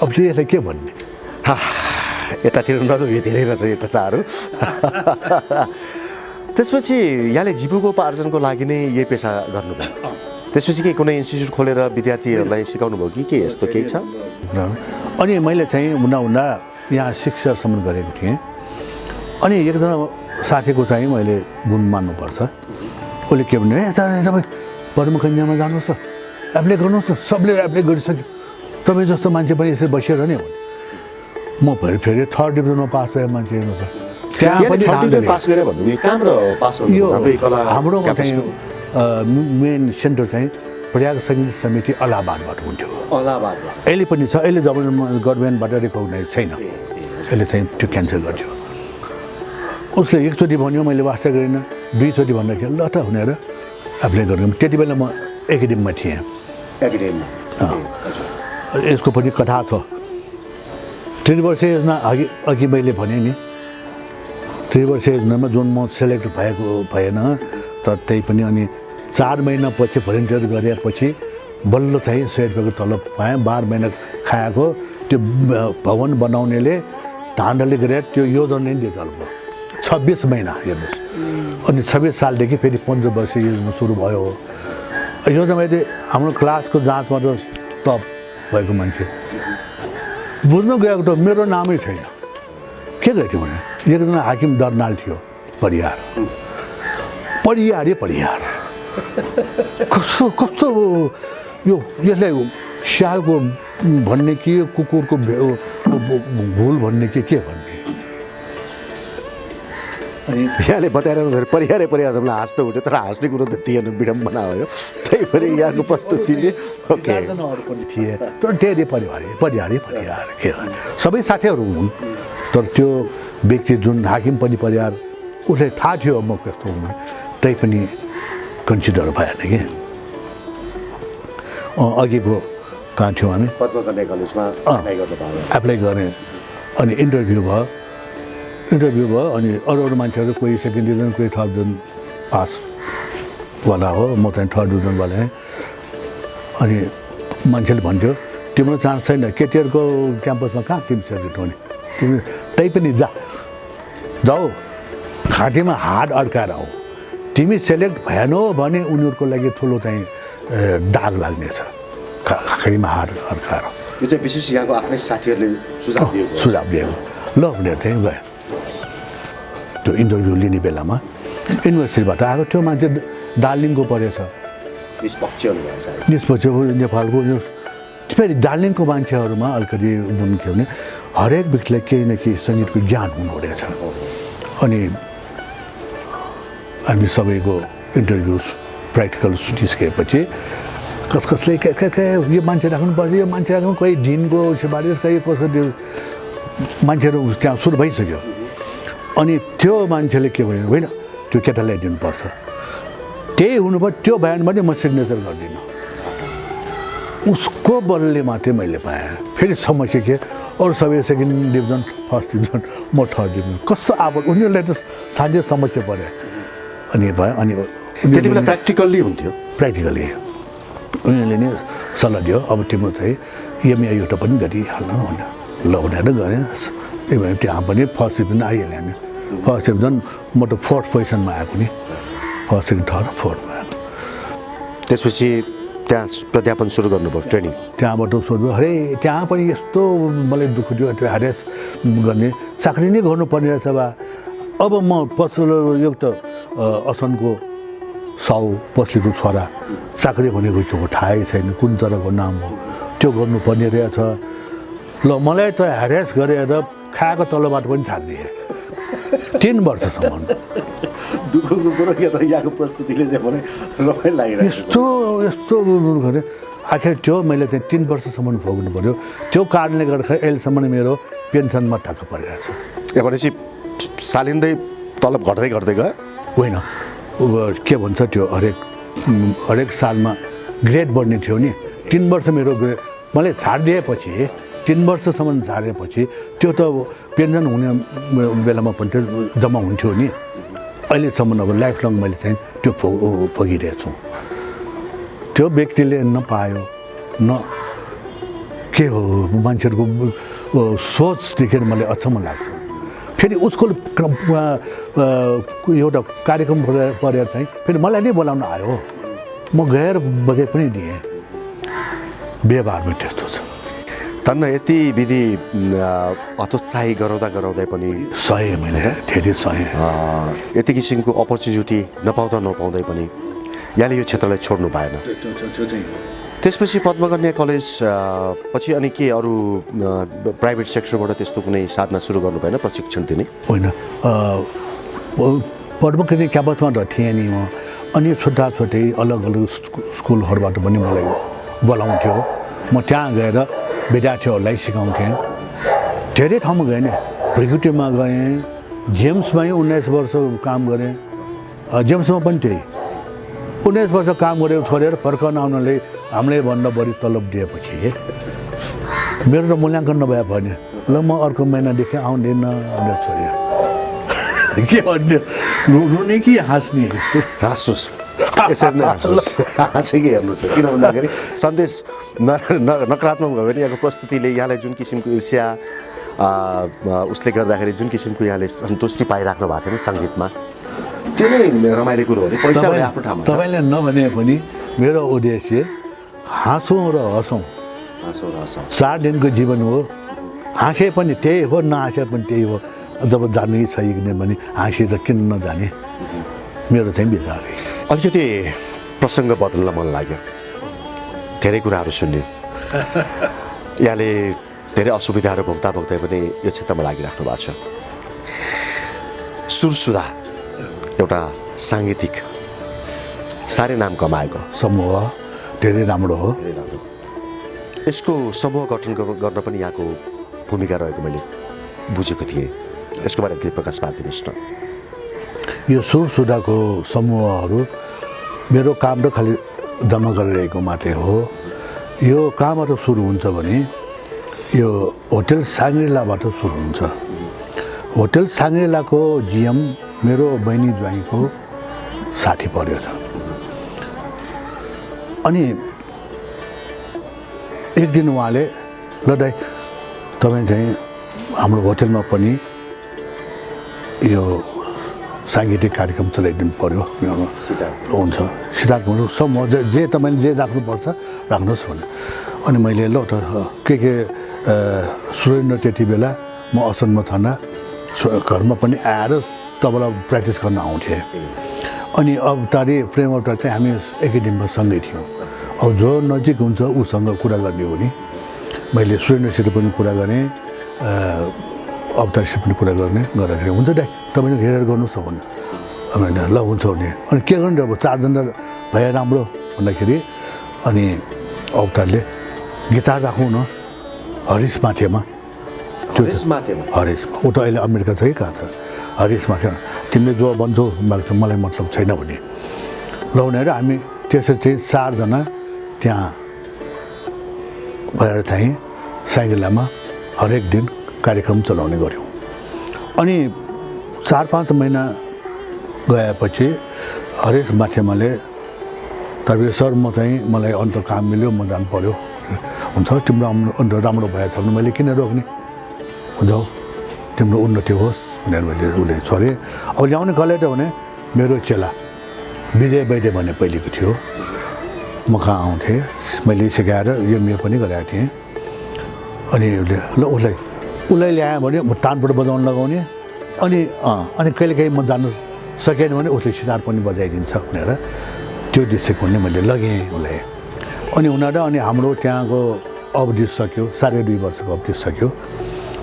अब चाहिँ यसलाई के भन्ने, यतातिर नजाउँ, धेरै रहेछ यो कथाहरू। त्यसपछि यहाँले जीविकोपार्जनको लागि नै यही पेसा गर्नुभयो? त्यसपछि के कुनै इन्स्टिट्युट खोलेर विद्यार्थीहरूलाई सिकाउनु भयो कि के यस्तो केही छ? अनि मैले चाहिँ हुँदा यहाँ 6 इयरसम्म गरेको थिएँ। अनि एकजना साथीको चाहिँ मैले गुण मान्नुपर्छ। उसले के भन्यो, तपाईँ पद्मकन्यामा जानुहोस् त, एप्लाई गर्नुहोस् न, सबले एप्लाई गरिसक्यो, तपाईँ जस्तो मान्छे पनि यसरी बसिरहने हो। म फेरि 3rd डिभिजनमा पास भएको मान्छे हेर्नु त, त्यहाँ पनि यो हाम्रोमा चाहिँ मेन सेन्टर चाहिँ प्रयाग सङ्गीत समिति इलाहाबादबाट हुन्थ्यो। अहिले पनि छ, अहिले गभर्मेन्टबाट रिकगनाइज छैन, यसले चाहिँ त्यो क्यान्सल गर्थ्यो। उसले एकचोटि भन्यो, मैले वास्ता गरिनँ, 2चोटि भन्दाखेरि ल त भनेर एप्लाई गर्नु। त्यति बेला म एकाडेमीमा थिएँ। यसको पनि कथा छ। 3 वर्ष योजना अघि मैले भने नि, 3 वर्ष योजनामा जुन म सेलेक्ट भएन, तर त्यही पनि अनि 4 महिनापछि भलिन्टियर गरेपछि बल्ल चाहिँ 100 रुपियाँको तलब पाएँ। 12 महिना खाएको त्यो भवन बनाउनेले धान्डले गरेर त्यो योजना नै दिए तलब 26 महिना हेर्नुहोस्। अनि 26 सालदेखि फेरि 5 वर्ष योजना सुरु भयो। योजना मैले हाम्रो क्लासको जाँचमा त टप भएको मान्छे बुझ्नु गएको त मेरो नामै छैन। के गर्थ्यो भने एकजना हाकिम दर्नाल थियो, परियार कस्तो कस्तो यो यसलाई स्यालको भन्ने कि कुकुरको भुल भन्ने कि के भन्ने। अनि यहाँले बताइरहनु परिहार तपाईँलाई हाँस्नु उठ्यो, तर हाँस्ने कुरो त थिएन, विडम्बना भयो। त्यही पनि यहाँको प्रस्तुतिले पनि थिए, तर धेरै परिहार के सबै साथीहरू हुन्। तर त्यो व्यक्ति जुन हाकिम पनि परिहार, उसलाई थाहा थियो म कस्तो हुँ, त्यही पनि कन्सिडर भएन कि। अघिको कहाँ थियो भने पद्मकन्या कलेजमा एप्लाई गरेँ। अनि इन्टरभ्यू भयो अनि अरू मान्छेहरू कोही 2nd डिभिजन, कोही 3rd डिभिजन पासवाला हो, म चाहिँ 3rd डिभिजनवाला है। अनि मान्छेले भन्थ्यो तिम्रो चान्स छैन, केटीहरूको क्याम्पसमा कहाँ तिमी सेलेक्ट हुने, तिमी त्यही पनि जाऊ घाँटीमा हात अड्काएर आऊ, तिमी सेलेक्ट भएनौ भने उनीहरूको लागि ठुलो चाहिँ दाग लाग्नेछ, घाँटीमा हात अड्काएर। यो चाहिँ विशेष यहाँको आफ्नै साथीहरूले सुझाव दिएको ल भनेर चाहिँ गयो। त्यो इन्टरभ्यू लिने बेलामा युनिभर्सिटीबाट आएको त्यो मान्छे दार्जिलिङको परेछ निष्पक्ष हुनुभयो सायद निष्पक्ष नेपालको यो फेरि दार्जिलिङको मान्छेहरूमा अलिकति के भने हरेक व्यक्तिलाई केही न केही सङ्गीतको ज्ञान हुनु रहेछ अनि हामी सबैको इन्टरभ्युज प्र्याक्टिकल निस्किएपछि कसले यो मान्छे राख्नुपर्छ यो मान्छे राख्नु कोही दिनको सिफारिस कोही कसको त्यो मान्छेहरू त्यहाँ सुरु भइसक्यो अनि त्यो मान्छेले के भन्यो होइन त्यो केटालाई दिनुपर्छ त्यही हुनुपर्छ त्यो बयान पनि म सिग्नेचर गर्दिनँ उसको बलले मात्रै मैले पाएँ फेरि समस्या के अरू सबै सेकेन्ड डिभिजन फर्स्ट डिभिजन म थर्ड डिभिजन कस्तो अब उनीहरूलाई त साझै समस्या पऱ्यो अनि भयो अनि त्यति बेला प्र्याक्टिकल्ली हुन्थ्यो प्र्याक्टिकली उनीहरूले नै सल्लाह दियो अब तिम्रो चाहिँ एमए एउटा पनि गरिहाल्न भन्यो ल भनेर गरेँ त्यही भएर त्यहाँ पनि फर्स्ट डिभिजन आइहाल्यो हामी फर्स्ट डिभिजन म त फोर्थ पोजिसनमा आएको नि फर्स्ट सेकेन्ड थर्ड फोर्थमा आएको त्यसपछि त्यहाँ प्राध्यापन सुरु गर्नुभयो ट्रेनिङ त्यहाँबाट सोध्यो अरे त्यहाँ पनि यस्तो मलाई दुःख दियो त्यो ह्यारेस गर्ने चाकरी नै गर्नुपर्ने रहेछ बा अब म पछिल्लो एउटा असनको साउ पस्लीको छोरा चाकरी भनेको के हो थाहै छैन कुन जग्गाको नाम हो त्यो गर्नुपर्ने रहेछ ल मलाई त ह्यारेस गरेर खाएको तलबाट पनि छाडिदिए 3 वर्षसम्म दुःखको कुरो के तर यहाँको प्रस्तुतिले चाहिँ मलाई रमाइलो लागिरहेको यस्तो गरे आखिर त्यो मैले चाहिँ 3 वर्षसम्म भोग्नु पऱ्यो त्यो कारणले गर्दाखेरि अहिलेसम्म मेरो पेन्सनमा ठक्क परिरहेको छ भनेपछि सालिँदै तलब घट्दै घट्दै गयो होइन के भन्छ त्यो हरेक सालमा ग्रेड बढ्ने थियो नि 3 वर्ष मेरो मैले छाडिदिएपछि 3 वर्षसम्म छाडेपछि त्यो त पेन्सन हुने बेलामा पनि त्यो जम्मा हुन्थ्यो नि अहिलेसम्म अब लाइफ लङ मैले चाहिँ त्यो भोगिरहेको छु त्यो व्यक्तिले नपायो न के हो मान्छेहरूको सोच देखेर मलाई अचम्म लाग्छ फेरि उसको एउटा कार्यक्रम परेर चाहिँ फेरि मलाई नै बोलाउन आयो म गएर बजाइ पनि दिएँ व्यवहारमा त्यस्तो छ तन्न यति विधि हतोत्साही गराउँदै पनि सहे मैले धेरै सहे यति किसिमको अपर्च्युनिटी नपाउँदै पनि यहाँले यो क्षेत्रलाई छोड्नु भएन त्यसपछि पद्मकन्या कलेज पछि अनि के अरू प्राइभेट सेक्टरबाट त्यस्तो कुनै साधना सुरु गर्नु भएन प्रशिक्षण दिने होइन पद्मकन्या क्याम्पसमा त थिएँ नि म अनि छोटै अलग अलग स्कुलहरूबाट पनि मलाई बोलाउँथ्यो म त्यहाँ गएर विद्यार्थीहरूलाई सिकाउँथेँ धेरै ठाउँमा गएँ नि प्रिक्युटिभमा गएँ जेम्समै 19 वर्ष काम गरेँ जेम्समा पनि त्यही 19 वर्ष काम गरेर छोडेर फर्काउन आउनले हामीले भन्दा बढी तलब दिएपछि मेरो त मूल्याङ्कन नभए भने ल म अर्को महिनादेखि आउँदैन भनेर छोडेँ के भन्ने रुने कि हाँस्ने हाँस्नुहोस् यसरी नै हाँसेकै हेर्नु छ किन भन्दाखेरि सन्देश नकारात्मक भयो भने यहाँको प्रस्तुतिले यहाँलाई जुन किसिमको ईर्ष्या उसले गर्दाखेरि जुन किसिमको यहाँले सन्तुष्टि पाइराख्नु भएको छ नि सङ्गीतमा त्यो नै रमाइलो कुरो हो नि पैसा आफ्नो ठाउँमा तपाईँले नभने पनि मेरो उद्देश्य हाँसौँ र हँसौँ 4 दिनको जीवन हो हाँसे पनि त्यही हो नहाँसे पनि त्यही हो जब जानै छ भने हाँसेर किन नजाने मेरो चाहिँ विचार अलिकति प्रसङ्ग बदल्न मन लाग्यो धेरै कुराहरू सुन्ने यहाँले धेरै असुविधाहरू भोग्दा पनि यो क्षेत्रमा लागिराख्नु भएको छ सुरसुधा एउटा साङ्गीतिक साह्रै नाम कमाएको समूह धेरै राम्रो हो यसको समूह गठन गर्न पनि यहाँको भूमिका रहेको मैले बुझेको थिएँ यसको बारेमा केही प्रकाश पारिदिनुहोस् न यो सुरसुधाको समूहहरू मेरो काम र खालि जम्मा गरिरहेको मात्रै हो यो कहाँबाट सुरु हुन्छ भने यो होटल साङ्ग्रिलाबाट सुरु हुन्छ होटल साङ्ग्रिलाको जिएम मेरो बहिनी ज्वाइँको साथी पऱ्यो छ अनि एक दिन उहाँले ल दाइ तपाईँ चाहिँ हाम्रो होटलमा पनि यो साङ्गीतिक कार्यक्रम चलाइदिनु पऱ्यो हुन्छ सिद्धार्थ भन्नु समूह जे तपाईँले जे राख्नुपर्छ राख्नुहोस् भने अनि मैले ल त के सुरेन्द्र त्यति बेला म असनमा छँदा घरमा पनि आएर तबला प्र्याक्टिस गर्न आउँथेँ अनि अवतारी प्रेम अवतार चाहिँ हामी एकाडेमीमा सँगै थियौँ अब जो नजिक हुन्छ उसँग कुरा गर्ने हो नि मैले सुरेन्द्रसित पनि कुरा गरेँ अवतारसित पनि कुरा गर्दाखेरि हुन्छ दाइ तपाईँले हेरेर गर्नुहोस् न भने ल हुन्छ भने अनि के गर्नु अब 4 जना भए राम्रो भन्दाखेरि अनि अवतारले गिटार राखौँ न हरिश माथेमा हरिसमा ऊ त अहिले अमेरिका छ कि कहाँ छ हरिश माथेमा तिमीले जो भन्छौ मलाई मतलब छैन भने ल भनेर हामी त्यसरी चाहिँ 4 जना त्यहाँ भएर चाहिँ साइगलामा हरेक दिन कार्यक्रम चलाउने गऱ्यौँ अनि 4-5 महिना गएपछि हरेश माथेमाले तपाईँ सर म चाहिँ मलाई अन्त काम मिल्यो म जानु पर्यो हुन्छ तिम्रो अन्त राम्रो भएछ भने मैले किन रोक्ने जाऊ तिम्रो उन्नति होस् भनेर मैले उसले छोडेँ अब ल्याउने कसले त भने मेरो चेला विजय वैद्य भन्ने पहिलेको थियो म कहाँ आउँथेँ मैले सिकाएर यो पनि गराएको थिएँ अनि उसले ल उसलाई ल्याएँ भने म तानबाट बजाउन लगाउने अनि कहिलेकाहीँ म जानु सकेन भने उसले सितार पनि बजाइदिन्छ भनेर त्यो दृष्टिकोणले मैले लगेँ उसलाई अनि उनीहरू अनि हाम्रो त्यहाँको अवधि सक्यो 2.5 वर्षको अवधि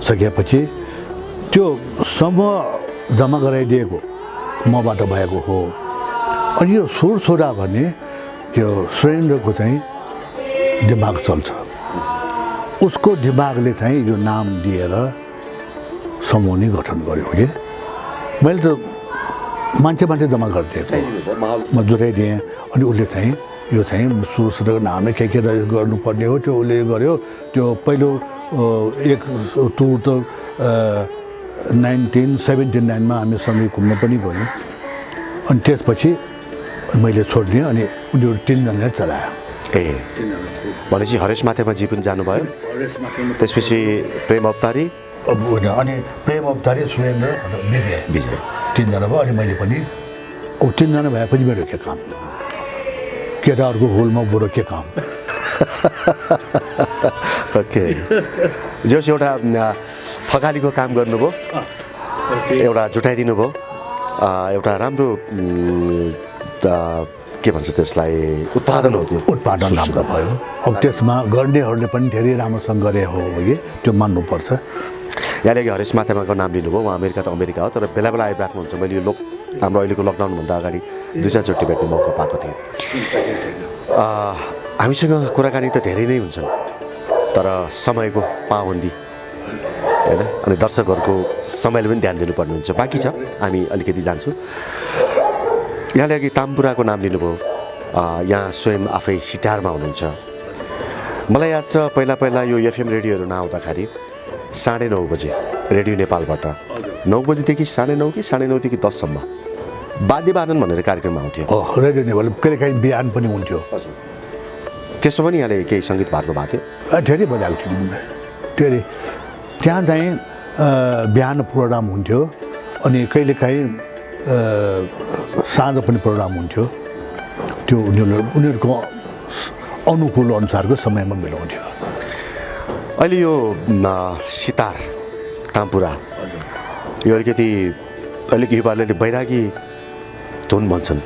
सकेपछि त्यो समूह जम्मा गराइदिएको मबाट भएको हो अनि यो सुर छोरा भन्ने त्यो सुरेन्द्रको चाहिँ दिमाग चल्छ उसको दिमागले चाहिँ यो नाम दिएर समूह नै गठन गर्यो कि मैले त मान्छे जम्मा गरिदिएँ म जुटाइदिएँ अनि उसले चाहिँ यो चाहिँ सुरु नामै के गर्नुपर्ने हो त्यो उसले गर्यो त्यो पहिलो एक टुर त 1979मा हामी सँगै घुम्न पनि गयौँ अनि त्यसपछि मैले छोडिदिएँ अनि उनीहरू 3 जनाले चलायो भनेपछि हरेश माथेमा जी पनि जानुभयो त्यसपछि प्रेम अवतारी अनि प्रेम अवतारी सुरेन्द्र विजय 3 जना भयो अनि मैले पनि 3 जना भएपछि मेरो के काम केटाहरूको होलमा बुढो के काम ओके जस एउटा थकालीको काम गर्नुभयो एउटा जुटाइदिनु भयो एउटा राम्रो के भन्छ त्यसलाई उत्पादन हो त्यो उत्पादन राम्रो भयो अब त्यसमा गर्नेहरूले पनि धेरै राम्रोसँग गरे हो कि त्यो मान्नुपर्छ यहाँले हरेश माथेमाको नाम लिनुभयो उहाँ अमेरिका हो तर बेला बेला आइराख्नुहुन्छ मैले यो हाम्रो अहिलेको लकडाउनभन्दा अगाडि 2-4 चोटि भेट्ने मौका पाएको थिएँ हामीसँग कुराकानी त धेरै नै हुन्छन् तर समयको पाबन्दी होइन अनि दर्शकहरूको समयले पनि ध्यान दिनुपर्ने हुन्छ बाँकी छ हामी अलिकति जान्छौँ यहाँले अघि ताम्पुराको नाम लिनुभयो यहाँ स्वयं आफै सिटारमा हुनुहुन्छ मलाई याद छ पहिला यो एफएम रेडियोहरू नआउँदाखेरि 9:30 बजे रेडियो नेपालबाट 9 बजीदेखि 9:30 कि 9:30 देखि 10 सम्म वाद्यवादन भनेर कार्यक्रम आउँथ्यो रेडियो नेपाल कहिलेकाहीँ बिहान पनि हुन्थ्यो त्यसमा पनि यहाँले केही सङ्गीत भर्नु भएको थियो धेरै बजाएको थियो धेरै त्यहाँ चाहिँ बिहान प्रोग्राम हुन्थ्यो अनि कहिलेकाहीँ साँझ पनि प्रोग्राम हुन्थ्यो त्यो उनीहरूको अनुकूल अनुसारको समयमा मिलाउँथ्यो अहिले यो सितार ताम्पुरा यो अलिकति युवाहरूले बैरागी धुन भन्छन्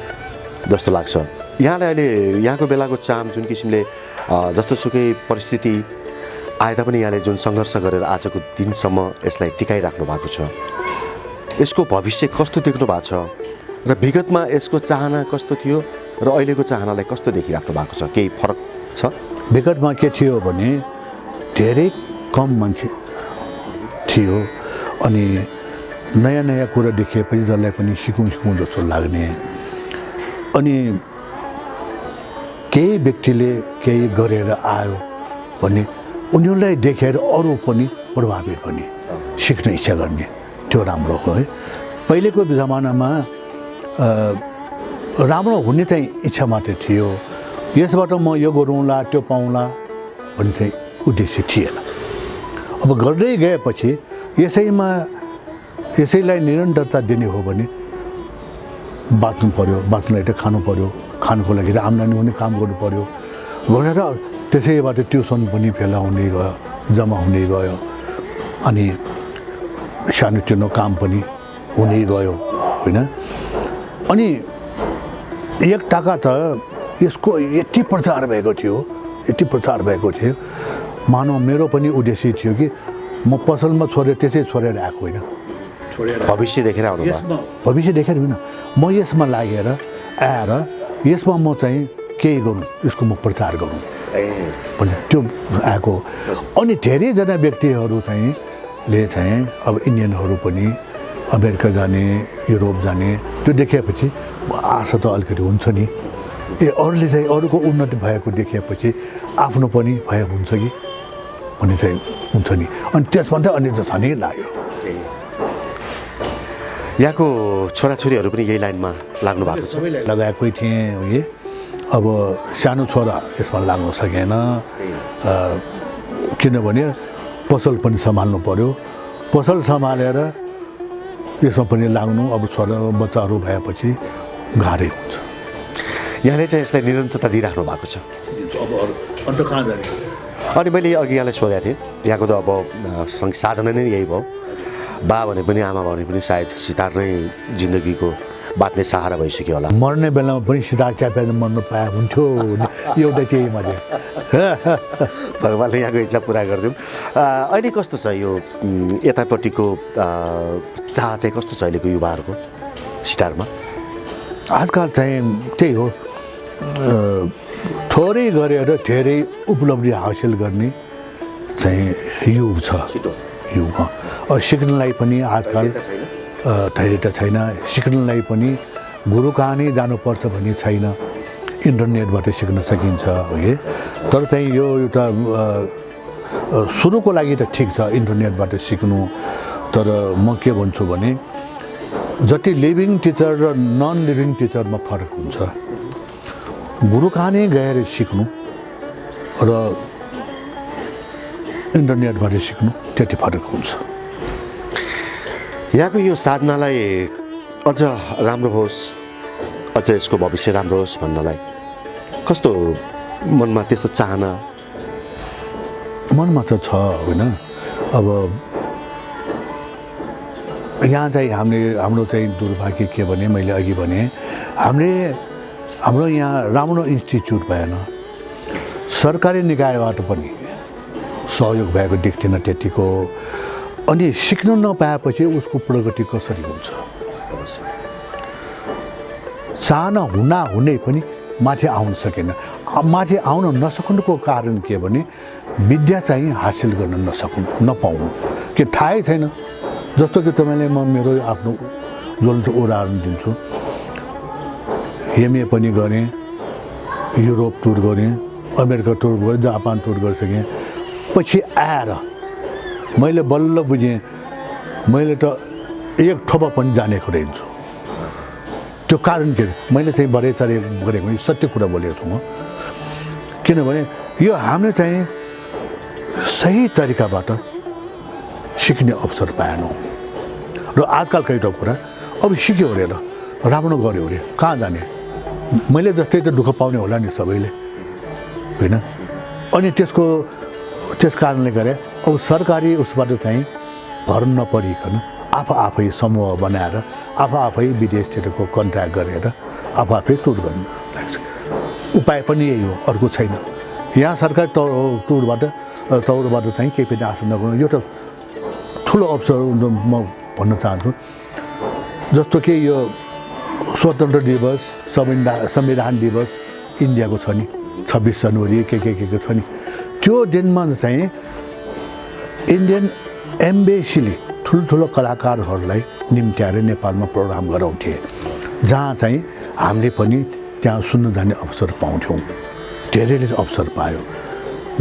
जस्तो लाग्छ यहाँलाई अहिले यहाँको बेलाको चाम जुन किसिमले जस्तोसुकै परिस्थिति आए तापनि यहाँले जुन सङ्घर्ष गरेर आजको दिनसम्म यसलाई टिकाइराख्नु भएको छ यसको भविष्य कस्तो देख्नु भएको छ र विगतमा यसको चाहना कस्तो थियो र अहिलेको चाहनालाई कस्तो देखिराख्नु भएको छ केही फरक छ विगतमा के थियो भने धेरै कम मान्छे थियो अनि नयाँ कुरा देखेपछि जसलाई पनि सिकौँ जस्तो लाग्ने अनि केही व्यक्तिले केही गरेर आयो भने उनीहरूलाई देखेर अरू पनि प्रभावित हुने सिक्न इच्छा गर्ने त्यो राम्रो हो है पहिलेको जमानामा राम्रो हुने चाहिँ इच्छा मात्रै थियो यसबाट म यो गरौँला त्यो पाउँला भन्ने चाहिँ उद्देश्य थिएन अब गर्दै गएपछि यसैलाई निरन्तरता दिने हो भने बाँच्नु पर्यो बाँच्नुलाई त खानु पर्यो खानुको लागि त आम्दानी हुने काम गर्नु पर्यो भनेर त्यसैबाट ट्युसन पनि फेला हुने गयो जम्मा हुने गयो अनि सानोतिनो काम पनि हुने गयो होइन अनि एक टाका त यसको यति प्रचार भएको थियो मानव मेरो पनि उद्देश्य थियो कि म पसलमा छोडेर त्यसै छोडेर आएको होइन भविष्य देखेर आउनु भयो भविष्य देखेर होइन म यसमा लागेर आएर यसमा म चाहिँ केही गरौँ यसको म प्रचार गरौँ भने त्यो आएको अनि धेरैजना व्यक्तिहरू चाहिँ अब इन्डियनहरू पनि अमेरिका जाने युरोप जाने त्यो देखेपछि आशा त अलिकति हुन्छ नि अरूले चाहिँ अरूको उन्नति भएको देखेपछि आफ्नो पनि भए हुन्छ कि भन्ने चाहिँ हुन्छ नि अनि त्यसभन्दा अनि जस्तो नै लाग्यो यहाँको छोराछोरीहरू पनि यही लाइनमा लाग्नु भएको छ लगाएकै थिएँ उयो अब सानो छोरा यसमा लाग्न सकेन किनभने पसल पनि सम्हाल्नु पर्यो पसल सम्हालेर यसमा पनि लाग्नु अब छोरा बच्चाहरू भएपछि गाह्रै हुन्छ यहाँले चाहिँ यसलाई निरन्तरता दिइराख्नु भएको छ अब अन्त कहाँ जाने अनि मैले अघि यहाँलाई सोधेको थिएँ यहाँको त अब साधना नै यही भयो बा भने पनि आमा भने पनि सायद सितार नै जिन्दगीको बाँच्ने सहारा भइसक्यो होला मर्ने बेलामा पनि सितार च्यापेर मर्नु पाए हुन्थ्यो एउटा त्यही मैले भगवान्ले यहाँको इच्छा पुरा गरिदिउँ अहिले कस्तो छ यो यतापट्टिको चाह चाहिँ कस्तो छ अहिलेको युवाहरूको सितारमा आजकल चाहिँ त्यही हो थोरै गरेर धेरै उपलब्धि हासिल गर्ने चाहिँ युग छ युग सिक्नलाई पनि आजकल धेरै त छैन सिक्नलाई पनि गुरु कहाँ नै जानुपर्छ भन्ने छैन इन्टरनेटबाट सिक्न सकिन्छ है तर चाहिँ यो एउटा सुरुको लागि त ठिक छ इन्टरनेटबाट सिक्नु तर म के भन्छु भने जति लिभिङ टिचर र नन लिभिङ टिचरमा फरक हुन्छ गुरु कहाँ नै गएर सिक्नु र इन्टरनेटबाट सिक्नु त्यति फरक हुन्छ यहाँको यो साधनालाई अझ राम्रो होस् अझ यसको भविष्य राम्रो होस् भन्नलाई कस्तो मनमा त्यस्तो चाहना मनमा त छ होइन अब यहाँ चाहिँ हाम्रो चाहिँ दुर्भाग्य के भने मैले अघि भने हाम्रो यहाँ राम्रो इन्स्टिच्युट भएन सरकारी निकायबाट पनि सहयोग भएको देख्दिनँ त्यतिको अनि सिक्न नपाएपछि उसको प्रगति कसरी हुन्छ चाहना हुनै पनि माथि आउन सकेन माथि आउन नसक्नुको कारण के भने विद्या चाहिँ हासिल गर्न नपाउनु के थाहै छैन जस्तो कि तपाईँले म मेरो आफ्नो ज्वलन्त उदाहरण दिन्छु एमए पनि गरेँ युरोप टुर गरेँ अमेरिका टुर गरेँ जापान टुर गरिसकेँ पछि आएर मैले बल्ल बुझेँ मैले त एक थोपा पनि जानेको रहेछु त्यो कारण के मैले चाहिँ बढेचढे गरेको सत्य कुरा बोलेको छु म किनभने यो हामीले चाहिँ सही तरिकाबाट सिक्ने अवसर पाएनौँ र आजकलको एउटा कुरा अब सिक्यो अरे ल राम्रो गऱ्यो अरे कहाँ जाने मैले जस्तै त दुःख पाउने होला नि सबैले होइन अनि त्यस कारणले गरे अब सरकारी उसबाट चाहिँ भर नपरिकन आफै समूह बनाएर आफै विदेशतिरको कन्ट्र्याक्ट गरेर आफै टुर गर्नु लाग्छ उपाय पनि यही हो अर्को छैन यहाँ सरकारी टुरबाट चाहिँ केही पनि आशा नगर्नु यो त ठुलो अवसर म भन्न चाहन्छु जस्तो कि यो स्वतन्त्र दिवस संविधान दिवस इन्डियाको छ नि 26 जनवरी के छ नि त्यो दिनमा चाहिँ इन्डियन एम्बेसीले ठुल्ठुलो कलाकारहरूलाई निम्त्याएर नेपालमा प्रोग्राम गराउँथे जहाँ चाहिँ हामीले पनि त्यहाँ सुन्न जाने अवसर पाउँथ्यौँ धेरैले अवसर पायो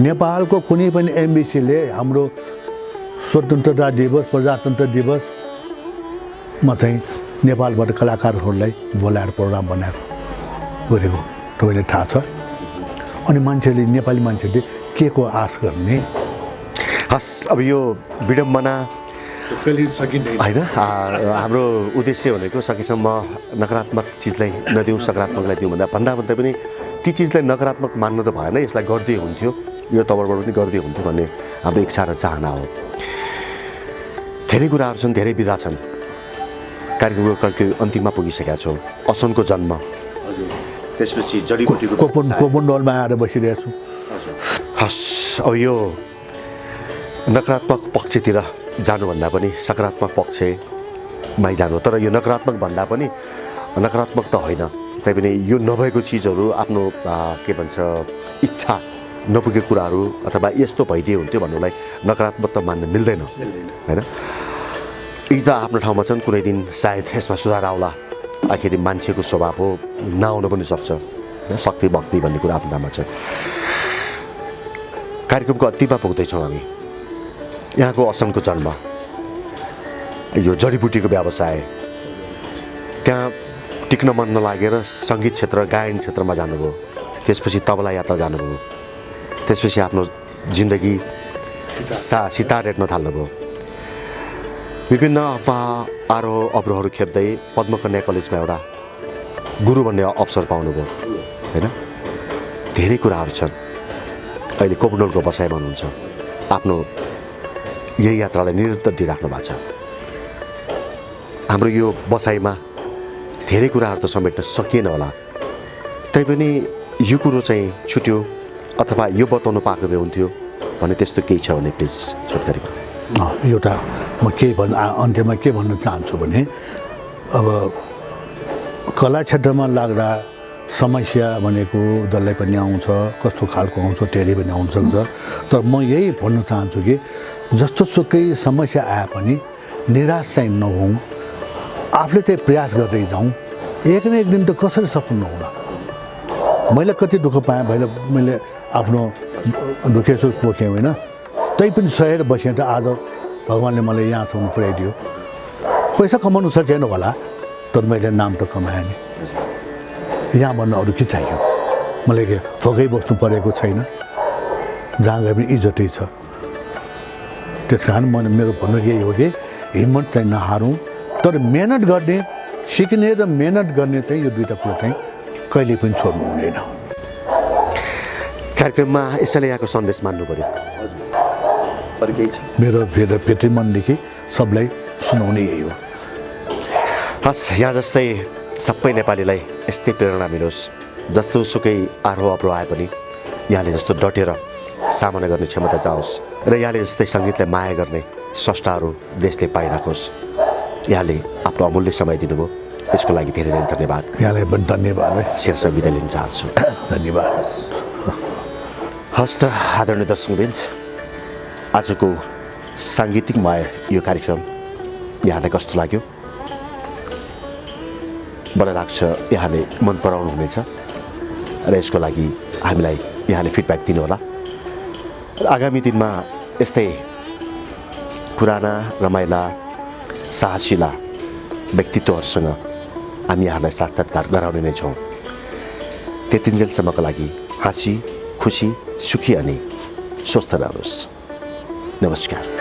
नेपालको कुनै पनि एम्बेसीले हाम्रो स्वतन्त्रता दिवस प्रजातन्त्र दिवसमा चाहिँ नेपालबाट कलाकारहरूलाई बोलाएर प्रोग्राम गरेको तपाईँलाई थाहा छ अनि नेपाली मान्छेले के को आश गर्ने हस् अब यो विडम्बना होइन हाम्रो उद्देश्य भनेको सकेसम्म नकारात्मक चिजलाई नदिउँ सकारात्मकलाई दिउँ भन्दा पनि ती चिजलाई नकारात्मक मान्न त भएन यसलाई गर्दै हुन्थ्यो यो तवरबाट पनि गर्दै हुन्थ्यो भन्ने हाम्रो इच्छा र चाहना हो धेरै कुराहरू छन् धेरै विधा छन् कार्यक्रमको अन्तिममा पुगिसकेका छौँ। असनको जन्म, त्यसपछि जडीबुटीको कोपन डलमा आएर बसिरहेको छु। हस्, अब यो नकारात्मक पक्षतिर जानुभन्दा पनि सकारात्मक पक्षमै जानु, तर यो नकारात्मक भन्दा पनि नकारात्मक त होइन, तैपनि यो नभएको चिजहरू आफ्नो के भन्छ इच्छा नपुगेको कुराहरू अथवा यस्तो भइदिए हुन्थ्यो भन्नुलाई नकारात्मक त मान्न मिल्दैन होइन। इज्दा आफ्नो ठाउँमा छन्, कुनै दिन सायद यसमा सुधार आउला। आखिर मान्छेको स्वभाव हो, नआउन पनि सक्छ होइन। शक्ति भक्ति भन्ने कुरा आफ्नो ठाउँमा छ। कार्यक्रमको अन्तिममा पुग्दैछौँ हामी। यहाँको असनको जन्म, यो जडीबुटीको व्यवसाय, त्यहाँ टिक्न मन नलागेर सङ्गीत क्षेत्र गायन क्षेत्रमा जानुभयो, त्यसपछि तबला यात्रा जानुभयो, त्यसपछि आफ्नो जिन्दगी सितार रेट्न थाल्नुभयो। विभिन्न आरोह अवरोहहरू खेप्दै पद्मकन्या कलेजमा एउटा गुरु भन्ने अवसर पाउनुभयो होइन। धेरै कुराहरू छन्। अहिले कोपनडोलको बसाइमा हुनुहुन्छ, आफ्नो यही यात्रालाई निरन्तर दिइराख्नु भएको छ। हाम्रो यो बसाइमा धेरै कुराहरू त समेट्न सकिएन होला, तैपनि यो कुरो चाहिँ छुट्यो अथवा यो बताउनु पाएको भए हुन्थ्यो भने त्यस्तो केही छ भने प्लिज छोटकरीमा। एउटा म अन्त्यमा के भन्न चाहन्छु भने, अब कला क्षेत्रमा लाग्दा समस्या भनेको जसलाई पनि आउँछ, कस्तो खालको आउँछ धेरै पनि आउन सक्छ। तर म यही भन्न चाहन्छु कि जस्तो सुकै समस्या आए पनि निराश चाहिँ नहौँ, आफूले चाहिँ प्रयास गर्दै जाउँ। एक न एक दिन त कसरी सफल नहुला। मैले कति दुःख पाएँ, मैले आफ्नो दुखेसो पोखेँ होइन, तै पनि सहेर बसेँ त आज भगवान्ले मलाई यहाँसम्म पुर्याइदियो। पैसा कमाउनु सकेन होला, तर मैले नाम त कमाएँ नि। यहाँभन्दा अरू के चाहियो? मलाई के फोकै बस्नु परेको छैन, जहाँ गए पनि इज्जतै छ। त्यस कारण मेरो भन्नु यही हो कि हिम्मत चाहिँ नहारौँ, तर मेहनत गर्ने, सिक्ने र मेहनत गर्ने चाहिँ यो दुईवटा कुरो चाहिँ कहिले पनि छोड्नु हुँदैन। कार्यक्रममा यसैले यहाँको सन्देश मान्नु पर्यो, अरू केही छ? मेरो भित्री मनदेखि सबलाई सुनाउने यही हो। हस्, यहाँ जस्तै सबै नेपालीलाई यस्तै प्रेरणा मिलोस्। जस्तो सुकै आरोह अवरोह आए पनि यहाँले जस्तो डटेर सामना गर्ने क्षमता जाओस् र यहाँले जस्तै सङ्गीतलाई माया गर्ने स्रष्टाहरू देशले पाइराखोस्। यहाँले आफ्नो अमूल्य समय दिनुभयो, यसको लागि धेरै धेरै धन्यवाद। यहाँलाई पनि धन्यवाद। शीर्ष बिदा लिन चाहन्छु। धन्यवाद। हस् त आदरणीय दर्शकवृन्द, आजको साङ्गीतिकमय यो कार्यक्रम यहाँलाई कस्तो लाग्यो? मलाई लाग्छ यहाँले मन पराउनु हुनेछ र यसको लागि हामीलाई यहाँले फिडब्याक दिनुहोला। आगामी दिनमा यस्तै पुराना रमाइला साहसिला व्यक्तित्वहरूसँग हामी यहाँलाई साक्षात्कार गराउने नै छौँ। त्यतिन्जेलसम्मको लागि हाँसी खुसी सुखी अनि स्वस्थ रहनुहोस्। नमस्कार।